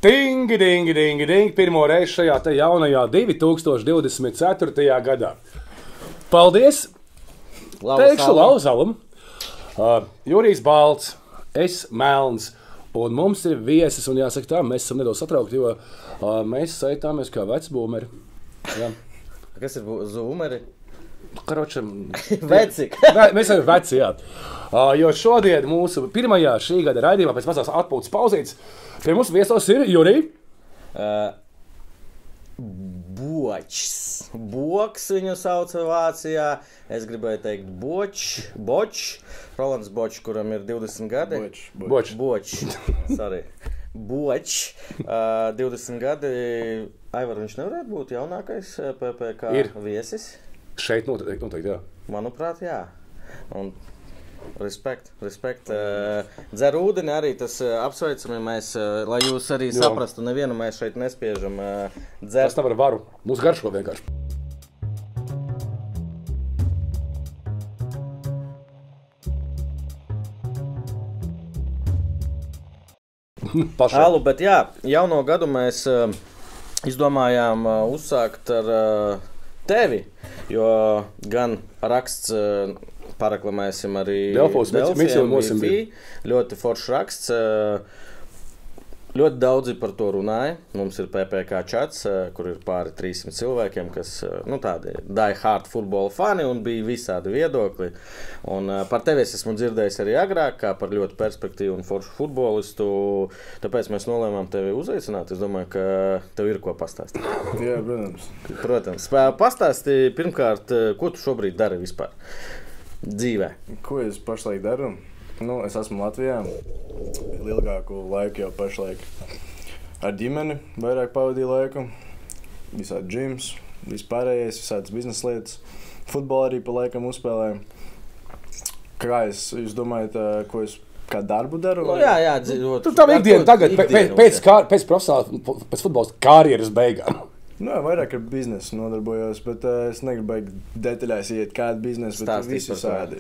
Dingi, dingi, dingi, dingi. Pirmo reizi šajā te jaunajā 2024. gadā. Paldies! Teikšu Lauzalam. Jurijs Balts, es Melns. Un mums ir viesis, un jāsaka tā, mēs esam nedaudz satraukti, jo mēs saitāmies kā vecbūmeri. Jā. Kas ir zūmeri? Karočam. Veci. Mēs esam veci, jā. Jo šodien mūsu pirmajā šī gada raidījumā pēc mazās atpūtas pauzītes pie mums viesos ir Jurij. Bočs. Boks viņu sauc Vācijā. Es gribēju teikt Bočs. Rolands Bočs, kuram ir 20 gadi. Bočs. Sorry. Bočs. 20 gadi. Aivar, viņš nevarētu būt jaunākais PPK viesis? Šeit noteikti, jā. Manuprāt, jā. Un respekt. Dzer ūdeni arī tas apsveicami mēs, lai jūs arī saprastu, nevienu mēs šeit nespiežam dzert. Tas tam ar varu. Mūs garšo vienkārši. Alu, bet jā, jauno gadu mēs izdomājām uzsākt ar tevi, jo gan raksts paraklamēsim arī Delfos MVP. Ļoti foršs raksts. Ļoti daudzi par to runāja. Mums ir PPK čats, kur ir pāri 300 cilvēkiem, kas tādi die hard futbola fani un bija visādi viedokļi. Un par tevi es esmu dzirdējis arī agrāk, kā par ļoti perspektīvu un foršu futbolistu. Tāpēc mēs nolēmām tevi uzaicināt. Es domāju, ka tev ir ko pastāstīt. Jā, Protams. Pastāsti pirmkārt, ko tu šobrīd dari vispār dzīvē? Ko es pašlaik daru? Es esmu Latvijā. Ilgāku laiku jau pašlaik ar ģimeni vairāk pavadīju laiku. Visādi džims, vispārējais, visādas biznesa lietas. Futbolu arī pa laikam uzspēlēju. Kā jūs domājat, ko es kā darbu daru? Jā, Tu tam ikdienu tagad, pēc profesionāla, pēc futbola karjeras beigām. Vairāk ar biznesu nodarbojos, bet es negribu detaļās iet kādu biznesu, bet visi visādi.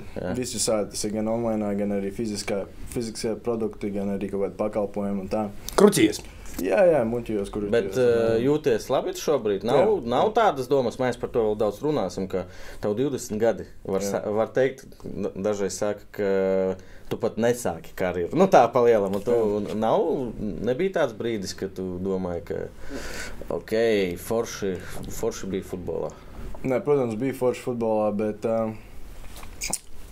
Tas ir gan online, gan arī fiziskie produkti, gan arī kaut kādi pakalpojumi un tā. Kruķies. Jā, muļķījos, kur ir. Bet jūties labi šobrīd? Nav tādas domas, mēs par to vēl daudz runāsim, ka tev 20 gadi. Var teikt, dažreiz saka, ka tu pat nesāki karjeru. Tā palielam. Nebija tāds brīdis, ka tu domāji, ka forši bija futbolā. Nē, protams, bija forši futbolā, bet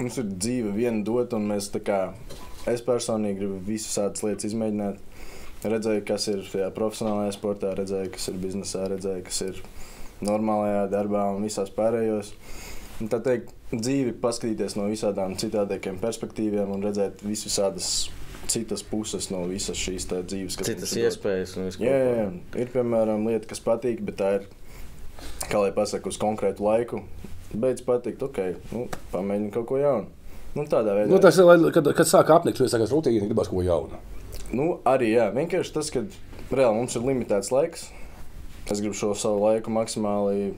mums ir dzīve viena dot, un mēs es personīgi gribu visas tādas lietas izmēģināt. Redzēju, kas ir profesionālajā sportā, redzēju, kas ir biznesā, redzēju, kas ir normālajā darbā un visās pārējos. Un tā teikt, dzīvi paskatīties no visādām citādākiem perspektīviem un redzēt visādas citas puses no visas šīs dzīves. Citas iespējas un visu. Jā. Ir, piemēram, lieta, kas patīk, bet tā ir, kā lai pasaka, uz konkrētu laiku. Beidz patikt, pamēģini kaut ko jaunu. Tādā veidā. Tas ir, kad sāk apnikt, tu sākās rutīni, gribās kaut ko jaunu. Arī jā. Vienkārši tas, ka reāli mums ir limitēts laiks. Es gribu šo savu laiku maksimāli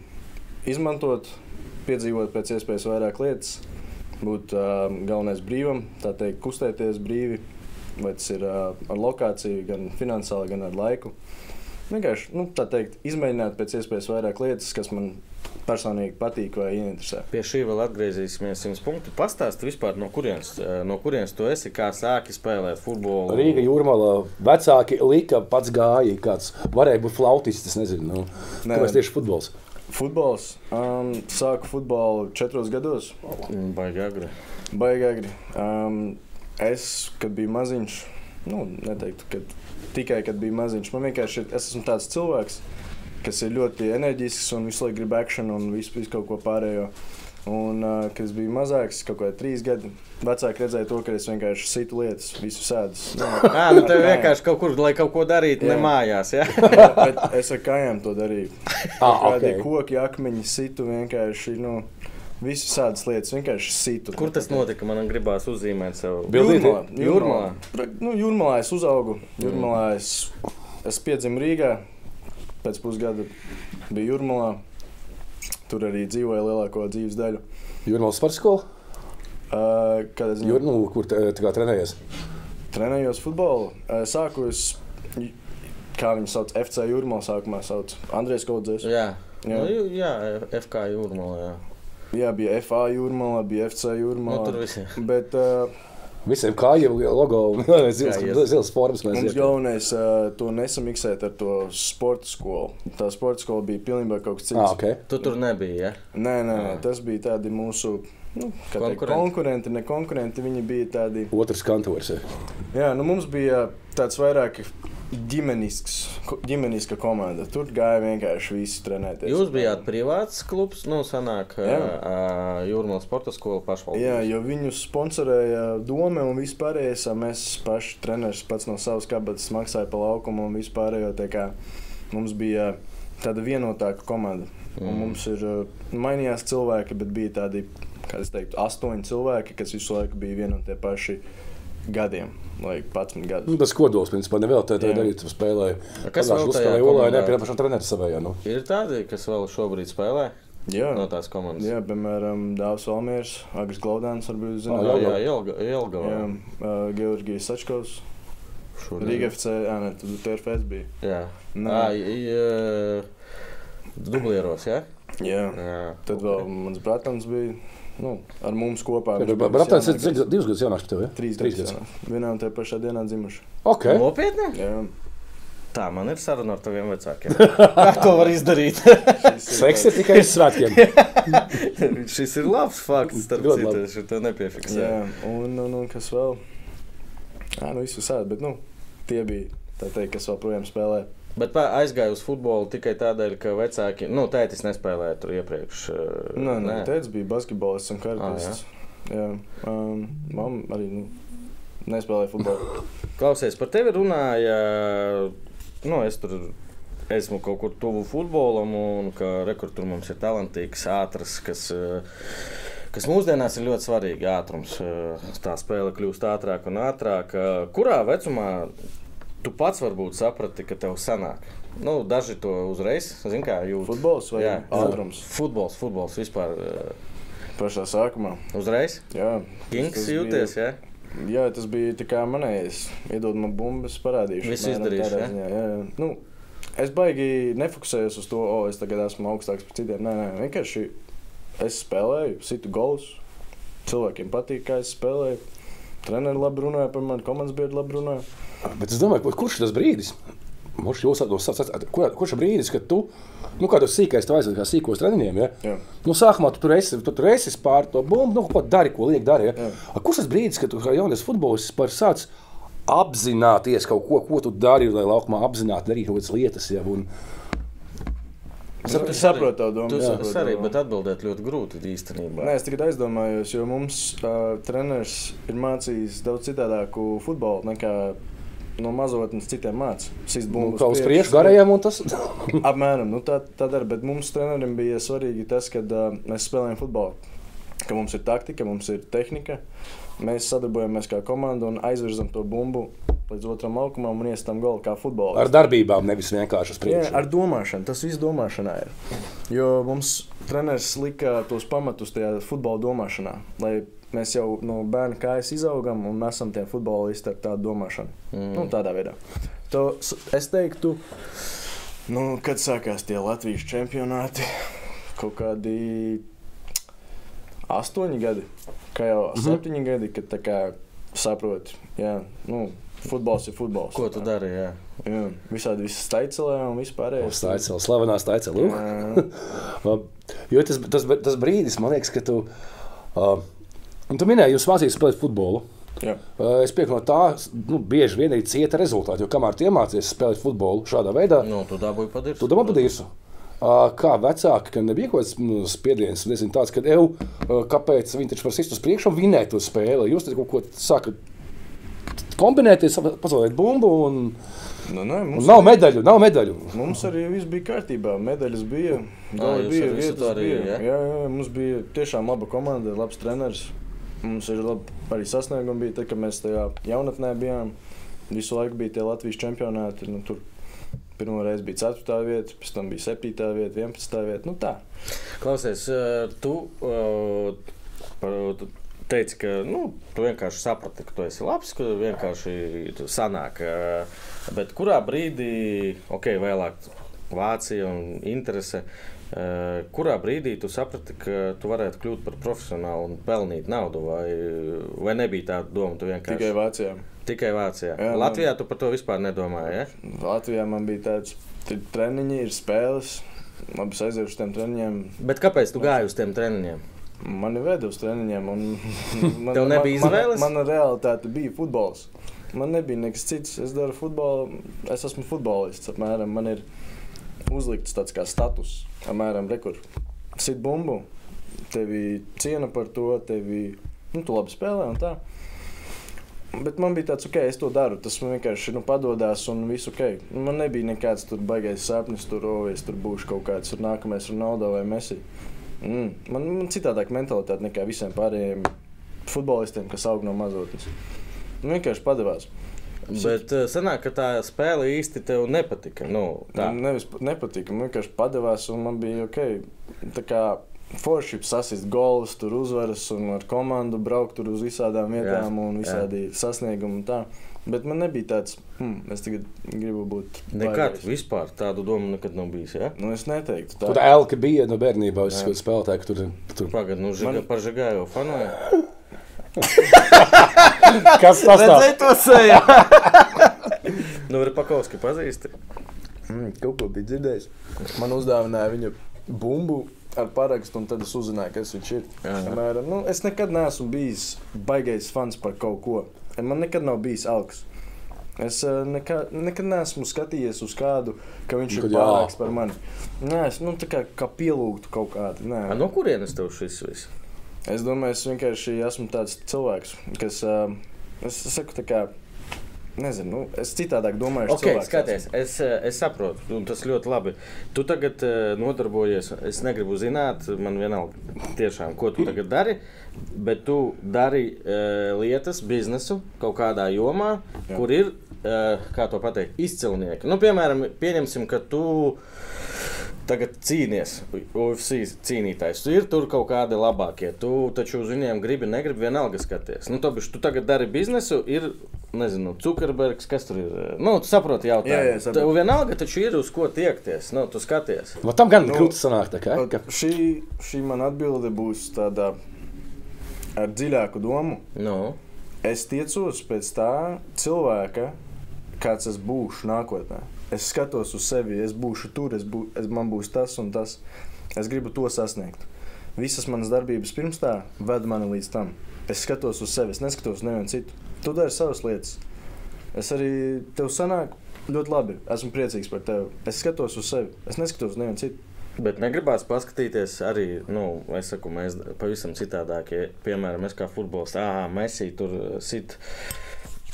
izmantot, piedzīvot pēc iespējas vairāk lietas, būt galvenais brīvam, tā teikt, kustēties brīvi, vai tas ir ar lokāciju, gan finansiāli, gan ar laiku. Vienkārši, tā teikt, izmēģināt pēc iespējas vairāk lietas, kas man personīgi patīk vai ieinteresē. Pie šī vēl atgriezīsimies 100 punktu. Pastāsti vispār, no kurienes tu esi, kā sāki spēlēt futbolu? Rīga Jūrmalā vecāki lika, pats gāja, kāds varēja būt flautists, es nezinu. Kāpēc tieši futbols? Futbols. Sāku futbolu 4 gados. Baigi agri. Es, kad biju maziņš, neteiktu, ka tikai kad biju maziņš, man vienkārši es esmu tāds cilvēks, kas ir ļoti enerģisks un visu laiku grib action un visu kaut ko pārējo. Un, kad es biju mazāks, kaut kādā 3 gadi, vecāki redzēja to, ka es vienkārši situ lietas, visu sēdus. Tev vienkārši kaut kur, lai kaut ko darītu, ne mājās, jā? Bet es ar kājām to darīju. Kādī koki, akmeņi, situ vienkārši, visu sēdas lietas, vienkārši situ. Kur tas notika? Man gribās uzzīmēt sev. Jūrmalā. Jūrmalā es uzaugu. Jūrmalā es piedzimu Rīgā. Pēc pusgada biju Jūrmalā. Tur arī dzīvoja lielāko dzīves daļu. Jūrmalas sporta skola? Kādā ziņā? Kur trenējies? Trenējos futbolu. Sāku es kā viņi sauc, FC Jūrmala sākumā sauc. Andrejs Kaudzēs. Jā, Jā. Jā, FK Jūrmala, jā. Jā, bija FA Jūrmala, bija FC Jūrmala. Nu, tur visi. Bet Visiem kājiem logo un zils formas mēs mums galvenais to nesamiksēt ar to sporta skolu. Tā sporta skola bija pilnībā kaut kas cits. Okay. Tu tur nebija, ja? Nē, tas bija tādi mūsu konkurenti, ne konkurenti, viņi bija tādi... Otrs kantors, ja. Jā, nu mums bija tāds vairāk ģimeniska komanda. Tur gāja vienkārši visi trenēties. Jūs bijāt privāts klubs, nu sanāk Jūrmala sporta skola pašvaldības. Jā, jo viņus sponsorēja Dome un vispārējais, mēs paši treneris pats no savas kabatas maksāja pa laukumu un vispārējo, tā kā mums bija tāda vienotāka komanda. Un mums ir mainījās cilvēki, bet bija tādi, kā es teiktu, 8 cilvēki, kas visu laiku bija vien un tie paši gadiem, lai 11 gadus. Nu, tas kodols, principā, nevēl tādā arī tu spēlēji. Kas vēl tajā komandā? Pie pašam treneru savējā, nu. Ir tādi, kas vēl šobrīd spēlē? Jā. No tās komandas? Jā, piemēram, Dāvs Valmiers, Agris Glaudāns, varbūt zināt. Jā, Jelgavā. Jā, Georgijs Sačkovs. Rīga FC, ne, tad TRFS bija. Jā. Dublieros, jā? Jā. Tad vēl mans bratans bija. Nu, ar mums kopā. Bratans ir 2 gadus jaunāks par tevi, ja? 3 gadus. Vienā un tajā pašā dienā dzimuši. Okay. Nopietni? Jā. Tā, man ir saruna ar taviem vecākiem. Kā to var izdarīt? Seks ir tikai uz svētkiem. Šis ir labs fakts, starp citu, es to nepiefiksēju. Jā, un kas vēl? Nu, visu sādi, bet, tie bija, tā teikt, kas vēl projām spēlē. Bet aizgāju uz futbolu tikai tādēļ, ka vecāki, tētis nespēlēja tur iepriekš. Nē, tētis bija basketbolists un karatists. Jā. Mamma arī, nespēlēja futbolu. Klausies, par tevi runāja, es tur esmu kaut kur tuvu futbolam un ka tur mums ir talantīgs, ātrs, kas mūsdienās ir ļoti svarīgi, ātrums. Tā spēle kļūst ātrāk un ātrāk. Kurā vecumā tu pats varbūt saprati, ka tev sanāk? Daži to uzreiz, zin kā jūt. Futbols vai ātrums? Futbols vispār. Pašā sākumā. Uzreiz? Jā. Kings jūties, jā? Jā, tas bija tā kā manējais. Iedod man bumbas, parādīšu. Viss izdarīšu, jā? Jā. Es baigi nefokusējos uz to, es tagad esmu augstāks par citiem. Nē, vienkārši es spēlēju, situ golus. Cilvēkiem patīk, kā es spēlēju. Treneri labi runāja par mani, komandas biedri labi runāja. Bet es domāju, kurš ir tas brīdis? Kurš ir brīdis, kad tu, kādu sīkais tu aizved kā sīkos treniņiem, ja? Jā. Sākumā tu tur esi pār to bumbu, ko dari, ko liek dari, ja? Kurš tas brīdis, kad tu kā jaunies futbolists sāc apzināties kaut ko tu dari, lai laukumā apzināti darīt kaut kādas lietas, ja? Es saprotu tavu domu. Tu arī, bet atbildēt ļoti grūti īstenībā. Nē, es tagad aizdomājos, jo mums treneris ir mācījis daudz citādāku futbolu nekā no mazotnes citiem māca. Kā uz priekšu garajiem un tas? Apmēram, tā dara, bet mums trenerim bija svarīgi tas, kad mēs spēlējam futbolu. Ka mums ir taktika, mums ir tehnika, mēs sadarbojamies kā komanda un aizvirzam to bumbu līdz otram laukumam un iestam golu kā futbolu. Ar darbībām, nevis vienkārši uz priekšu. Jā, ar domāšanu, tas viss domāšanā ir. Jo mums treneris lika tos pamatus tajā futbola domāšanā, lai mēs jau no bērna kājas izaugam un esam tie futbolisti ar tādu domāšanu. Tādā veidā. Es teiktu, kad sākās tie Latvijas čempionāti, kaut kādi 8 gadi, kā jau 7 gadi, kad tā kā saproti, futbols ir futbols. Ko tu dari, jā? Jā, visādi visi staicelē un vispārējais. Staicela, slavenā staicela. Jo tas brīdis, man liekas, ka tu minēji, jūs mācījāties spēlēt futbolu. Jā. Es piekrītu no tā, bieži vien ir cieta rezultāti, jo kamēr tu iemācies spēlēt futbolu šādā veidā, tu dabūji padirsu. Tu dabūji padirsu. Kā vecāki, ka nebija kaut kāds spiediens, nezinu, tāds, ka kāpēc viņi taču var sist uz priekšu un vinēt to spēli. Jūs te kaut ko sākat kombinēties, pazaudēt bumbu un nav medaļu. Mums arī viss bija kārtībā, medaļas bija, bija vietas bija. Jā, mums bija tiešām laba komanda, labs treneris. Mums ir arī sasniegumi bija, tad, kad mēs tajā jaunatnē bijām. Visu laiku bija tie Latvijas čempionāti, tur pirmo reizi bija 4. vieta, pēc tam bija 7. vieta, 11. vieta, tā. Klausies, tu teici, ka tu vienkārši saprati, ka tu esi labs, ka vienkārši sanāk. Bet kurā brīdī, vēlāk Vācija un interese, kurā brīdī tu saprati, ka tu varētu kļūt par profesionālu un pelnīt naudu? Vai nebija tāda doma? Tu vienkārši... Tikai Vācijā. Jā, Latvijā tu par to vispār nedomāji, ja? Latvijā man bija tāds treniņi, ir spēles. Labi, es aizēju uz tiem treniņiem. Bet kāpēc tu gāji uz tiem treniņiem? Mani veda uz treniņiem. Tev nebija izvēles? Mana realitāte bija futbols. Man nebija nekas cits. Es daru futbolu. Es esmu futbolists. Apmēram man ir uzlikts tāds kā status. Apmēram, rekur, sit bumbu. Tevi ciena par to. Tu labi spēlē un tā. Bet man bija tāds, es to daru. Tas man vienkārši padodās un viss Man nebija nekāds tur baigais sapnis, es tur būšu kaut kāds nākamais Ronaldo vai Messi. Man citādāk mentalitāte nekā visiem pārējiem futbolistiem, kas aug no mazotnes. Vienkārši padevās. Bet sanāk, ka tā spēle īsti tev nepatika? Nevis nepatika, man vienkārši padevās un man bija tā kā forši sasist golus, tur uzvaras un ar komandu braukt tur uz visādām vietām un visādi sasniegumi un tā. Bet man nebija tāds, es tagad gribu būt nekad vispār tādu domu nekad nav bijis, ja? Es neteiktu tā. Tur Elka bija no bērnībā, es spēlētāju, ka tur... Pagad, par Žigāju fanoja? Kas tas tā? Redzēji to sejā? Ripakovski pazīsti? Kaut ko bija dzirdējis. Man uzdāvināja viņa bumbu ar parakstu, un tad es uzzināju, kas viņš ir. Es nekad neesmu bijis baigais fans par kaut ko. Man nekad nav bijis Elks. Es nekad neesmu skatījies uz kādu, ka viņš ir pārāks par mani. Nē, es tā kā pielūgtu kaut kādu. No kurienes tev šis viss? Es domāju, es vienkārši esmu tāds cilvēks, kas, es saku tā kā, nezinu, es citādāk domāju cilvēks. Skaties, es saprotu, un tas ļoti labi. Tu tagad nodarbojies, es negribu zināt, man vienalga tiešām, ko tu tagad dari, bet tu dari lietas, biznesu kaut kādā jomā, kur ir, kā to pateikt, izcilnieki. Piemēram, pieņemsim, ka tu tagad cīnies, UFC cīnītājs. Ir tur kaut kādi labākie. Tu taču uz viņiem negribi vienalga skaties. Tu tagad dari biznesu, ir, nezinu, Zuckerbergs, kas tur ir. Tu saproti jautājumu. Tev vienalga taču ir uz ko tiekties. Tu skaties. Tam gan krūti sanāk, tā kā. Šī man atbilde būs tāda ar dziļāku domu. Es tiecos pēc tā cilvēka, kāds es būšu nākotnē. Es skatos uz sevi, es būšu tur, man būs tas un tas. Es gribu to sasniegt. Visas manas darbības pirms tā ved mani līdz tam. Es skatos uz sevi, es neskatos nevienu citu. Tu dari savas lietas. Es arī tev sanāk ļoti labi. Esmu priecīgs par tevi. Es skatos uz sevi, es neskatos uz nevienu citu. Bet negribās paskatīties arī, es saku, mēs pavisam citādākie. Piemēram, es kā futbolists, Messi tur sit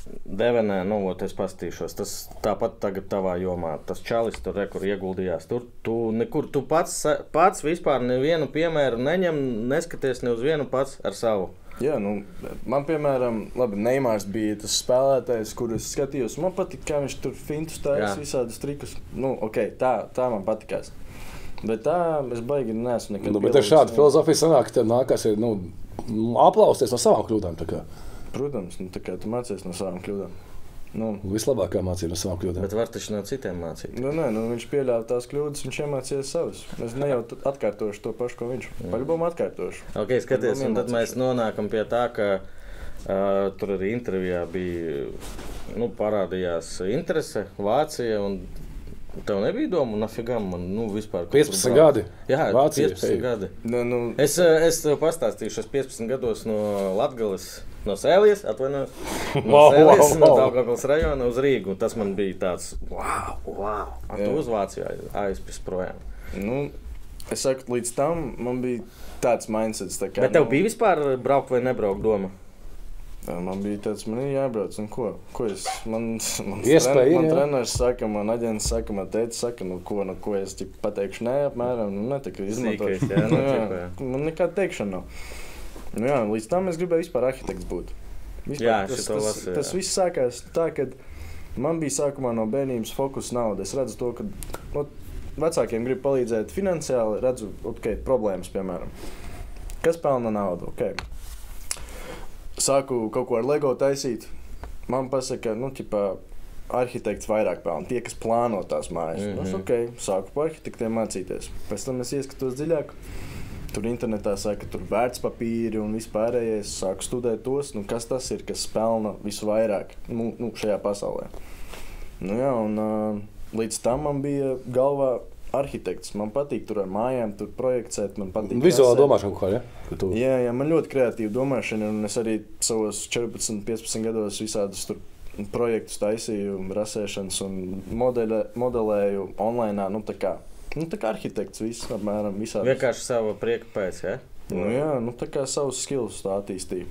Devenē, es paskatīšos. Tas tāpat tagad tavā jomā. Tas čalis tur rekur ieguldījās. Tu nekur, tu pats vispār nevienu piemēru neņem, neskaties ne uz vienu pats ar savu. Jā, man piemēram, Neimārs bija tas spēlētājs, kur es skatījos. Man patika, kā viņš tur fintus taisa visādus trikus. Tā man patikās. Bet tā es baigi neesmu nekad. Bet ar šādu filozofiju sanāk, ka tev nākās ir, aplausties no savām kļūdām. Tā kā. Protams, tā kā tu mācies no savām kļūdām. Vislabākā mācība no savām kļūdām. Bet var taču no citiem mācīt. Viņš pieļāva tās kļūdas, viņš iemācījās savas. Es ne jau atkārtošu to pašu, ko viņš. Paļubumu atkārtošu. Skaties, un tad mēs nonākam pie tā, ka tur arī intervijā bija, parādījās interese Vācija, un tev nebija doma, nafigam man, vispār... 15 gadi? Jā, Vācija, 15 gadi. Es tev pastāstīšu, es 15 gados no Latgales, no Sēlijas, atvainojos, no Sēlijas, no Daugavpils rajona uz Rīgu. Tas man bija tāds, wow, tu uz Vāciju aizpis projām. Es saku, līdz tam man bija tāds mindsets. Tā kā, bet tev bija vispār braukt vai nebraukt doma? Man bija tāds, man ir jābrauc, un ko es, man treneris saka, man aģents saka, man tētis saka, ko es pateikšu, apmēram, netiku izmantošu. Man nekāda teikšana nav. Līdz tam es gribēju vispār arhitekts būt. Tas viss sākās tā, kad man bija sākumā no bērnības fokus nauda. Es redzu to, ka vecākiem grib palīdzēt finansiāli, redzu, problēmas, piemēram. Kas pelna naudu? sāku kaut ko ar Lego taisīt. Man pasaka, arhitekts vairāk pelna. Tie, kas plāno tās mājas. Sāku par arhitektiem mācīties. Pēc tam es ieskatos dziļāk. Tur internetā saka, ka tur vērtspapīri un vispārējais. Sāku studēt tos, kas tas ir, kas pelna visvairāk šajā pasaulē. Līdz tam man bija galvā arhitekts. Man patīk tur ar mājām, tur projekcēt. Vizuāli domāšana kaut kā, ja? Jā, man ļoti kreatīva domāšana. Un es arī savos 14, 15 gados visādus tur projektus taisīju, rasēšanas un modelēju online. Tā kā arhitekts viss, apmēram visādi. Vienkārši savu prieku pēc, ja? Tā kā savus skills tā attīstīju.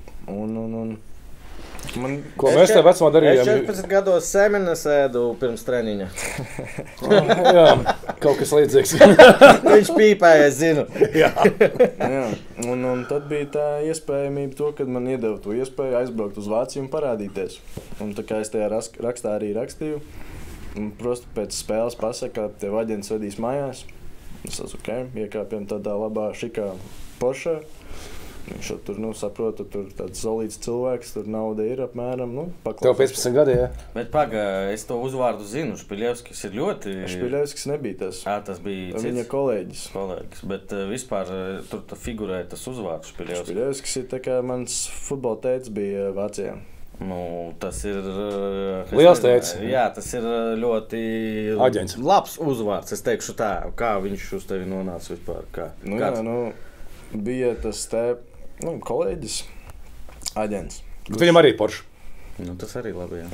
Ko mēs tev vecumā darījām? Es 14 gados sēmenes ēdu pirms treniņa. Jā, kaut kas līdzīgs. Viņš pīpēja, es zinu. Jā. Un tad bija tā iespējamība to, kad man iedeva to iespēju aizbraukt uz Vāciju un parādīties. Un tā kā es tajā rakstā arī rakstīju, un prosti pēc spēles pasaka, ka tev aģents vedīs mājās. Es esmu iekāpjam tādā labā šikā Porsche. Viņš tur, saprota, tur tāds solīts cilvēks, tur nauda ir apmēram, paklausās. Tev 15 gadi, jā? Bet es to uzvārdu zinu, Špiļevskis ir ļoti... Špiļevskis nebija tas. Tas bija cits. Viņa kolēģis. Bet vispār tur figurēja tas uzvārds Špiļevskis. Špiļevskis ir tā kā mans futbola tēts bija Vācijā. Tas ir... Liels tēts. Jā, tas ir ļoti... Aģents. Labs uzvārds, es teikšu tā. Kā viņš uz tevi nonāca vispār? Bija tas kolēģis, aģents. Viņam arī Porsche. Tas arī labi, jā.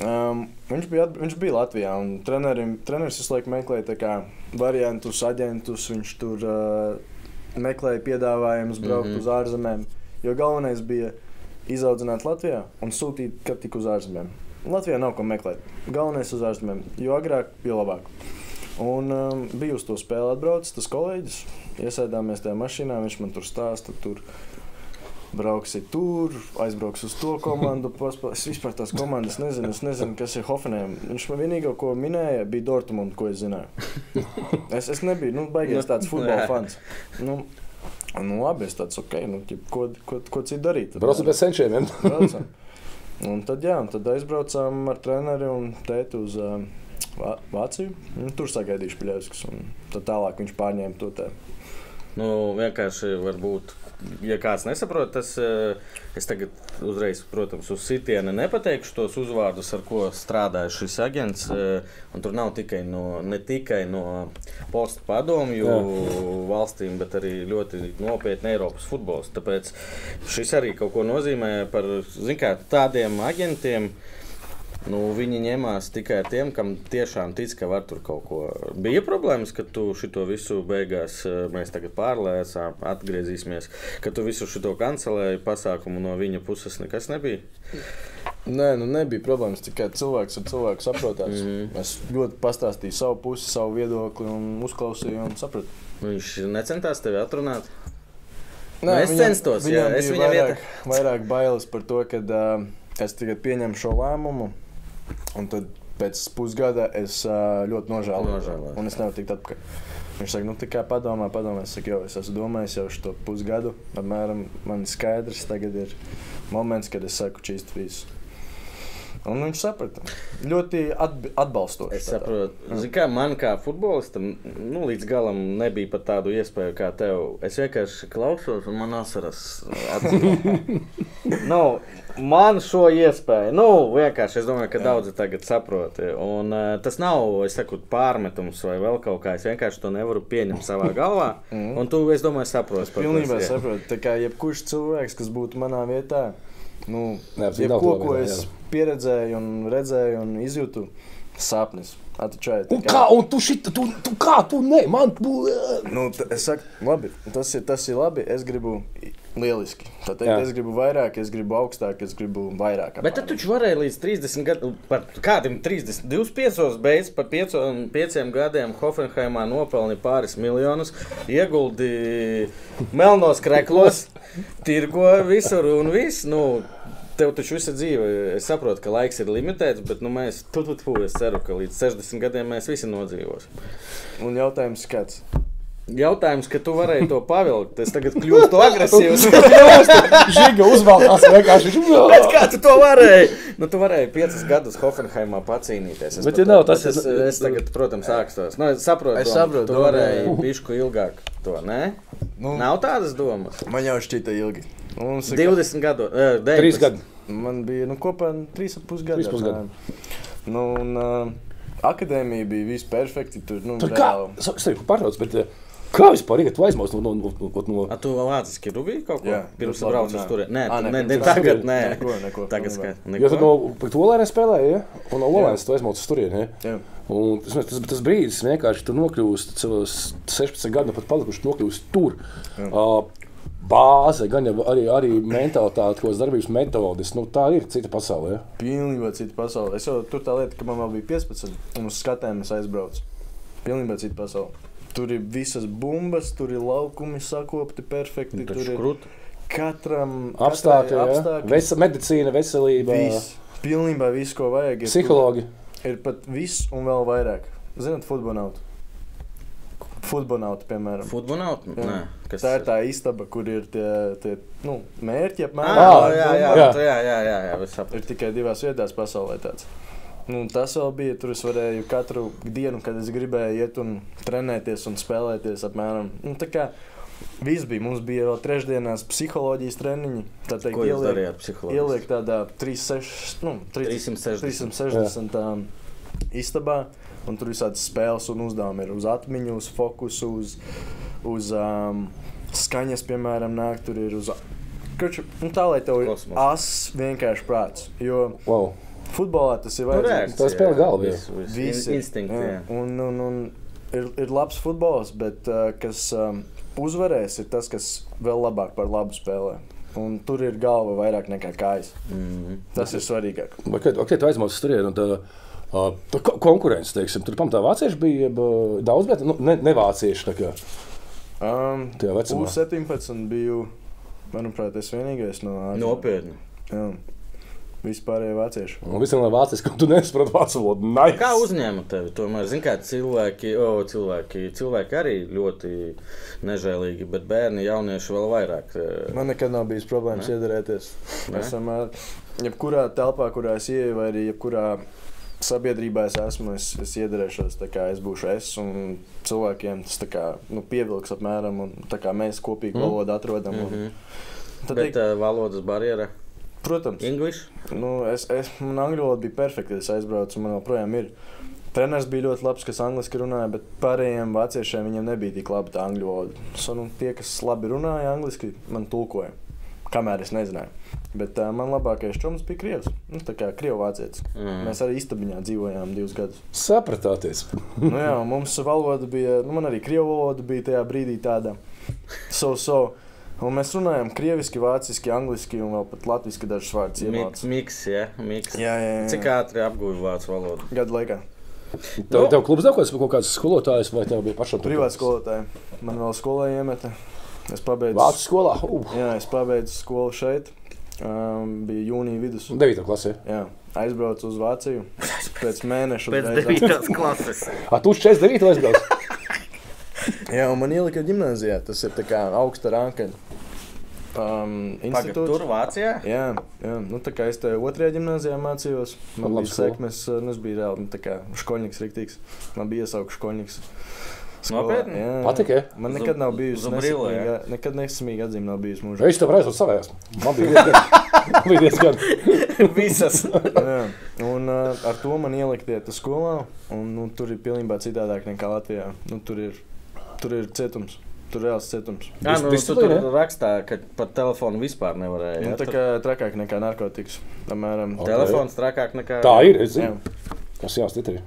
Viņš bija Latvijā, un treneris visu laiku meklēja tā kā variantus, aģentus. Viņš tur meklēja piedāvājumus braukt uz ārzemēm. Jo galvenais bija izaudzināt Latvijā un sūtīt, kad tik uz ārzemēm. Latvijā nav ko meklēt. Galvenais uz ārzemēm. Jo agrāk, jo labāk. Un bija uz to spēli atbraucis tas kolēģis. Iesēdāmies tajā mašīnā, viņš man tur stāsta, tur brauksi tur, aizbrauks uz to komandu. Es vispār tās komandas nezinu, kas ir Hoffenheim. Viņš man vienīgo, ko minēja, bija Dortmund, ko es zināju. Es nebiju, baigies tāds futbola fans. Labi, es tāds, ko citu darīt? Braucam pēc senčiem, Braucam. Un tad aizbraucām ar treneri un tēti uz Vāciju. Tur sagaidīju Špiļevskis, un tad tālāk viņš pārņēma to te. Vienkārši varbūt, ja kāds nesaprot, es tagad uzreiz, protams, uz sitiena nepateikšu tos uzvārdus, ar ko strādāja šis aģents. Un tur nav ne tikai no postu padomju valstīm, bet arī ļoti nopietni Eiropas futbols. Tāpēc šis arī kaut ko nozīmē par, tādiem aģentiem. Viņi ņemās tikai ar tiem, kam tiešām tic, ka var tur kaut ko. Bija problēmas, ka tu šito visu beigās, mēs tagad pārlēsām, atgriezīsimies, ka tu visu šito kancelēji pasākumu no viņa puses nekas nebija? Nē, nebija problēmas, tikai cilvēks ar cilvēku saprotās. Es ļoti pastāstīju savu pusi, savu viedokli un uzklausīju un sapratu. Viņš necentās tevi atrunāt? Nē, es censtos, jā. Es viņam vairāk bailes par to, kad es tagad pieņemu šo lēmumu. Un tad pēc pusgada es ļoti nožēloju, un es nevaru tikt atpakaļ. Viņš saka, tā kā padomā. Es saku, es esmu domājis jau šo pusgadu. Apmēram man ir skaidrs, tagad ir moments, kad es saku čīst visu. Un viņš saprata. Ļoti atbalstoši. Es saprotu. Man kā futbolistam līdz galam nebija pat tādu iespēju kā tev. Es vienkārši klausos un man asaras atzīmē. Man šo iespēju, vienkārši es domāju, ka daudzi tagad saproti. Un tas nav, es saku, pārmetums vai vēl kaut kā. Es vienkārši to nevaru pieņemt savā galvā. Un tu, es domāju, saproti. Pilnībā saprotu. Tā kā jebkurš cilvēks, kas būtu manā vietā, ko es pieredzēju un redzēju un izjūtu, sapnis. Un tu kā? Es saku, labi, tas ir labi, es gribu lieliski. Es gribu vairāk, es gribu augstāk, es gribu vairāk. Bet tad tu varēji līdz 30 gadiem, par kādiem 30, 25 beidz par 5 gadiem Hoffenheimā nopelni pāris miljonus, ieguldi melnos kreklos, tirgo visur un viss. Tev taču visa dzīve, es saprotu, ka laiks ir limitēts, bet mēs, es ceru, ka līdz 60 gadiem mēs visi nodzīvosim. Un jautājums kāds? Jautājums, ka tu varēji to pavilkt. Es tagad kļūstu agresīvs. Žiga uzvalkās vienkārši. Bet kā tu to varēji? Nu, tu varēji 5 gadus Hoffenheimā pacīnīties. Bet, ja nav, tas es tagad, protams, sākstos. Nu, es saprotu, tu varēji bišku ilgāk to, ne? Nu, nav tādas domas? Man jau šķita ilgi. 20 gadu. 3 gadi. Man bija, kopā 3,5 gadi. 3,5 gadi. Nu, un akadēmija bija viss perfekti. Tur kā? Es tevi pārtrauc, bet kā vispār tu aizmaus no... A, tu vāciski rubīji kaut ko? Jā. Pirms tu brauc uz turi? Nē, ne, tagad, nē. Neko. Tagad skat. Jo tu pret Olēnē spēlēji, ja? Un no Olēnes tu aizmauc uz turieni, ja? Jā. Un tas brīdis vienkārši tu nokļūst, 16 gadu pat palikuši, nokļūst tur. Bāze, gan jau arī mentalitāte, ko darbības metodes, tā ir cita pasaule, ja? Pilnībā cita pasaule. Es jau tur tā lieta, ka man vēl bija 15, un uz skatēm es aizbraucu. Pilnībā cita pasaule. Tur ir visas bumbas, tur ir laukumi sakopti perfekti, tur ir katram apstākļi, medicīna, veselība. Pilnībā viss, ko vajag. Psihologi. Ir pat viss un vēl vairāk. Zināt, futbolnauti? Futbolnauti, piemēram. Futbolnauti? Nē. Tā ir tā istaba, kur ir tie mērķi apmēram. Jā. Ir tikai 2 vietās pasaulē tāds. Tas vēl bija, tur es varēju katru dienu, kad es gribēju iet un trenēties un spēlēties apmēram. Tā kā viss bija, mums bija vēl trešdienās psiholoģijas treniņi. Tā teikt, ko jūs darījāt psiholoģijas? Ieliek tādā 360 istabā, un tur visādas spēles un uzdevumi ir uz atmiņu, uz fokusu, uz skaņas, piemēram, nāk, tur ir uz... tā, lai tev ir vienkārši prāts, jo... Wow. Futbolā tas ir vajadzīgs. Tā spēle galva. Instinkti, jā. Un ir labs futbols, bet kas uzvarēs, ir tas, kas vēl labāk par labu spēlē. Un tur ir galva vairāk nekā kājas. Tas ir svarīgāk. Ok, tu aizmauc uz turieni, un tā konkurence, teiksim, tur pamatā vācieši bija daudz, bet ne vācieši tā kā tajā vecumā. U17 biju, manuprāt, es vienīgais no Āzijas. Nopietni. Jā. Vispārējie vācieši. Un visam lai vācieši, ka tu nesaproti vācu valodu. Nice. Kā uzņēma tevi? Tomēr, zin kā, cilvēki arī ļoti nežēlīgi, bet bērni, jaunieši vēl vairāk. Man nekad nav bijis problēmas iedarēties. Esam jebkurā telpā, kurā es ieeju, vai arī jebkurā sabiedrībā es esmu, es iedarēšos, tā kā es būšu un cilvēkiem tas tā kā pievilks apmēram, un tā kā mēs kopīgi valodu atrodam. Bet valodas barjera? Protams. English? Man angļu valoda bija perfekta, es aizbraucu, man joprojām ir. Treneris bija ļoti labs, kas angliski runāja, bet pārējiem vāciešiem viņiem nebija tik labi tā angļu valoda. Tie, kas labi runāja angliski, man tulkoja, kamēr es nezināju. Bet man labākais čoms bija krievs, tā kā krievu-vācietis. Mēs arī istabiņā dzīvojām 2 gadus. Sapratāties. Jā, mums valoda bija, man arī krievu valoda bija tajā brīdī tāda so. Un mēs runājam krieviski, vāciski, angliski un vēl pat latviski dažus vārdus iemācām. Miks. Jā. Cik ātri apguvi vācu valodu? Gadu laikā. Tev klubs nav kaut kāds skolotājs vai tev bija pašam? Privāts skolotāji. Man vēl skolā iemeta. Es pabeidzu... Vācu skolā? Jā, es pabeidzu skolu šeit. Bija jūnija vidus. 9. klasē? Jā. Aizbraucu uz Vāciju. Pēc mēneša. Pēc 9. klases. Tu uz 49. aizbrauc? Jā, un man ielika ģimnāzijā. Tas ir tā kā augsta rānkaļa institūts. Tur Vācijā? Jā. Tā kā es te 2. ģimnāzijā mācījos. Man bija sekmes, es biju reāli tā kā škoļniks riktīgs. Man bija iesauka škoļniks. Nopietni? Patika, ja? Man nekad nav bijusi nekad nesamīga atzīme nav bijusi mūžā. Es tev reiz uz savējās. Man bija diezgan. Visas. Jā. Un ar to man ielika tas skolā. Un tur ir pilnībā citādāk nekā Latvijā. Tur ir cietums. Tur reāls cietums. Tu tur rakstā, ka pat telefonu vispār nevarēja. Tā kā trakāk nekā narkotikas. Telefons trakāk nekā... Tā ir, es zinu. Tas jāstit arī.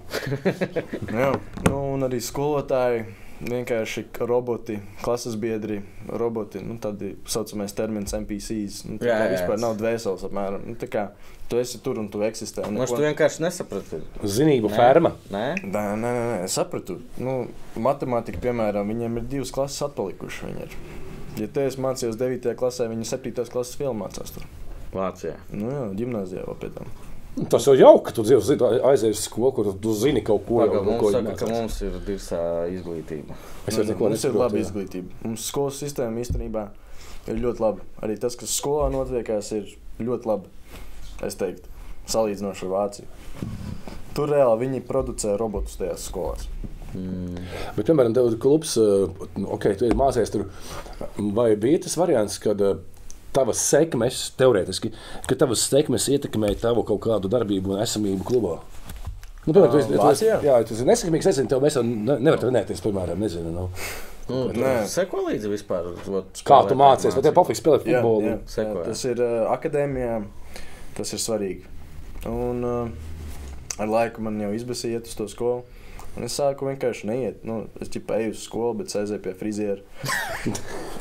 Jā, un arī skolotāji, vienkārši roboti, klases biedri, roboti, tādi saucamais termins NPCs. Vispār nav dvēseles apmēram. Tā kā tu esi tur un tu eksistē. Tu vienkārši nesaprati. Zinību ferma? Nē, es sapratu. Matemātika, piemēram, viņiem ir 2 klases atpalikuši. Viņi ir. Ja te es mācījos 9. klasē, viņi 7. klases vēl mācās tur. Vācijā? Jā, ģimnāzijā vēl pēc tam. Tas jau jauki, ka tu aizies uz skolu, kur tu zini kaut ko. Mums saka, ka mums ir dirsā izglītība. Mums ir laba izglītība. Mums skolas sistēma īstenībā ir ļoti laba. Arī tas, kas skolā notiekās, ir ļoti labi, es teiktu, salīdzinoši ar Vāciju. Tur reāli viņi producē robotus tajās skolās. Bet, piemēram, tev klubs, tu mācies tur, vai bija tas variants, kad tavas sekmes, teorētiski, ka tavas sekmes ietekmēja tavu kaut kādu darbību un esamību klubā? Nu, piemēram, tu esi nesekmīgs, nezinu, tev mēs jau nevar trenēties, piemēram, nezinu. Seko līdzi vispār. Kā tu mācies, vai tev pofīgi spēlē futbolu? Jā, tas ir akadēmijā, tas ir svarīgi. Un ar laiku man jau izbasīja iet uz to skolu. Un es sāku vienkārši neiet. Es eju uz skolu, bet es aizēju pie friziera.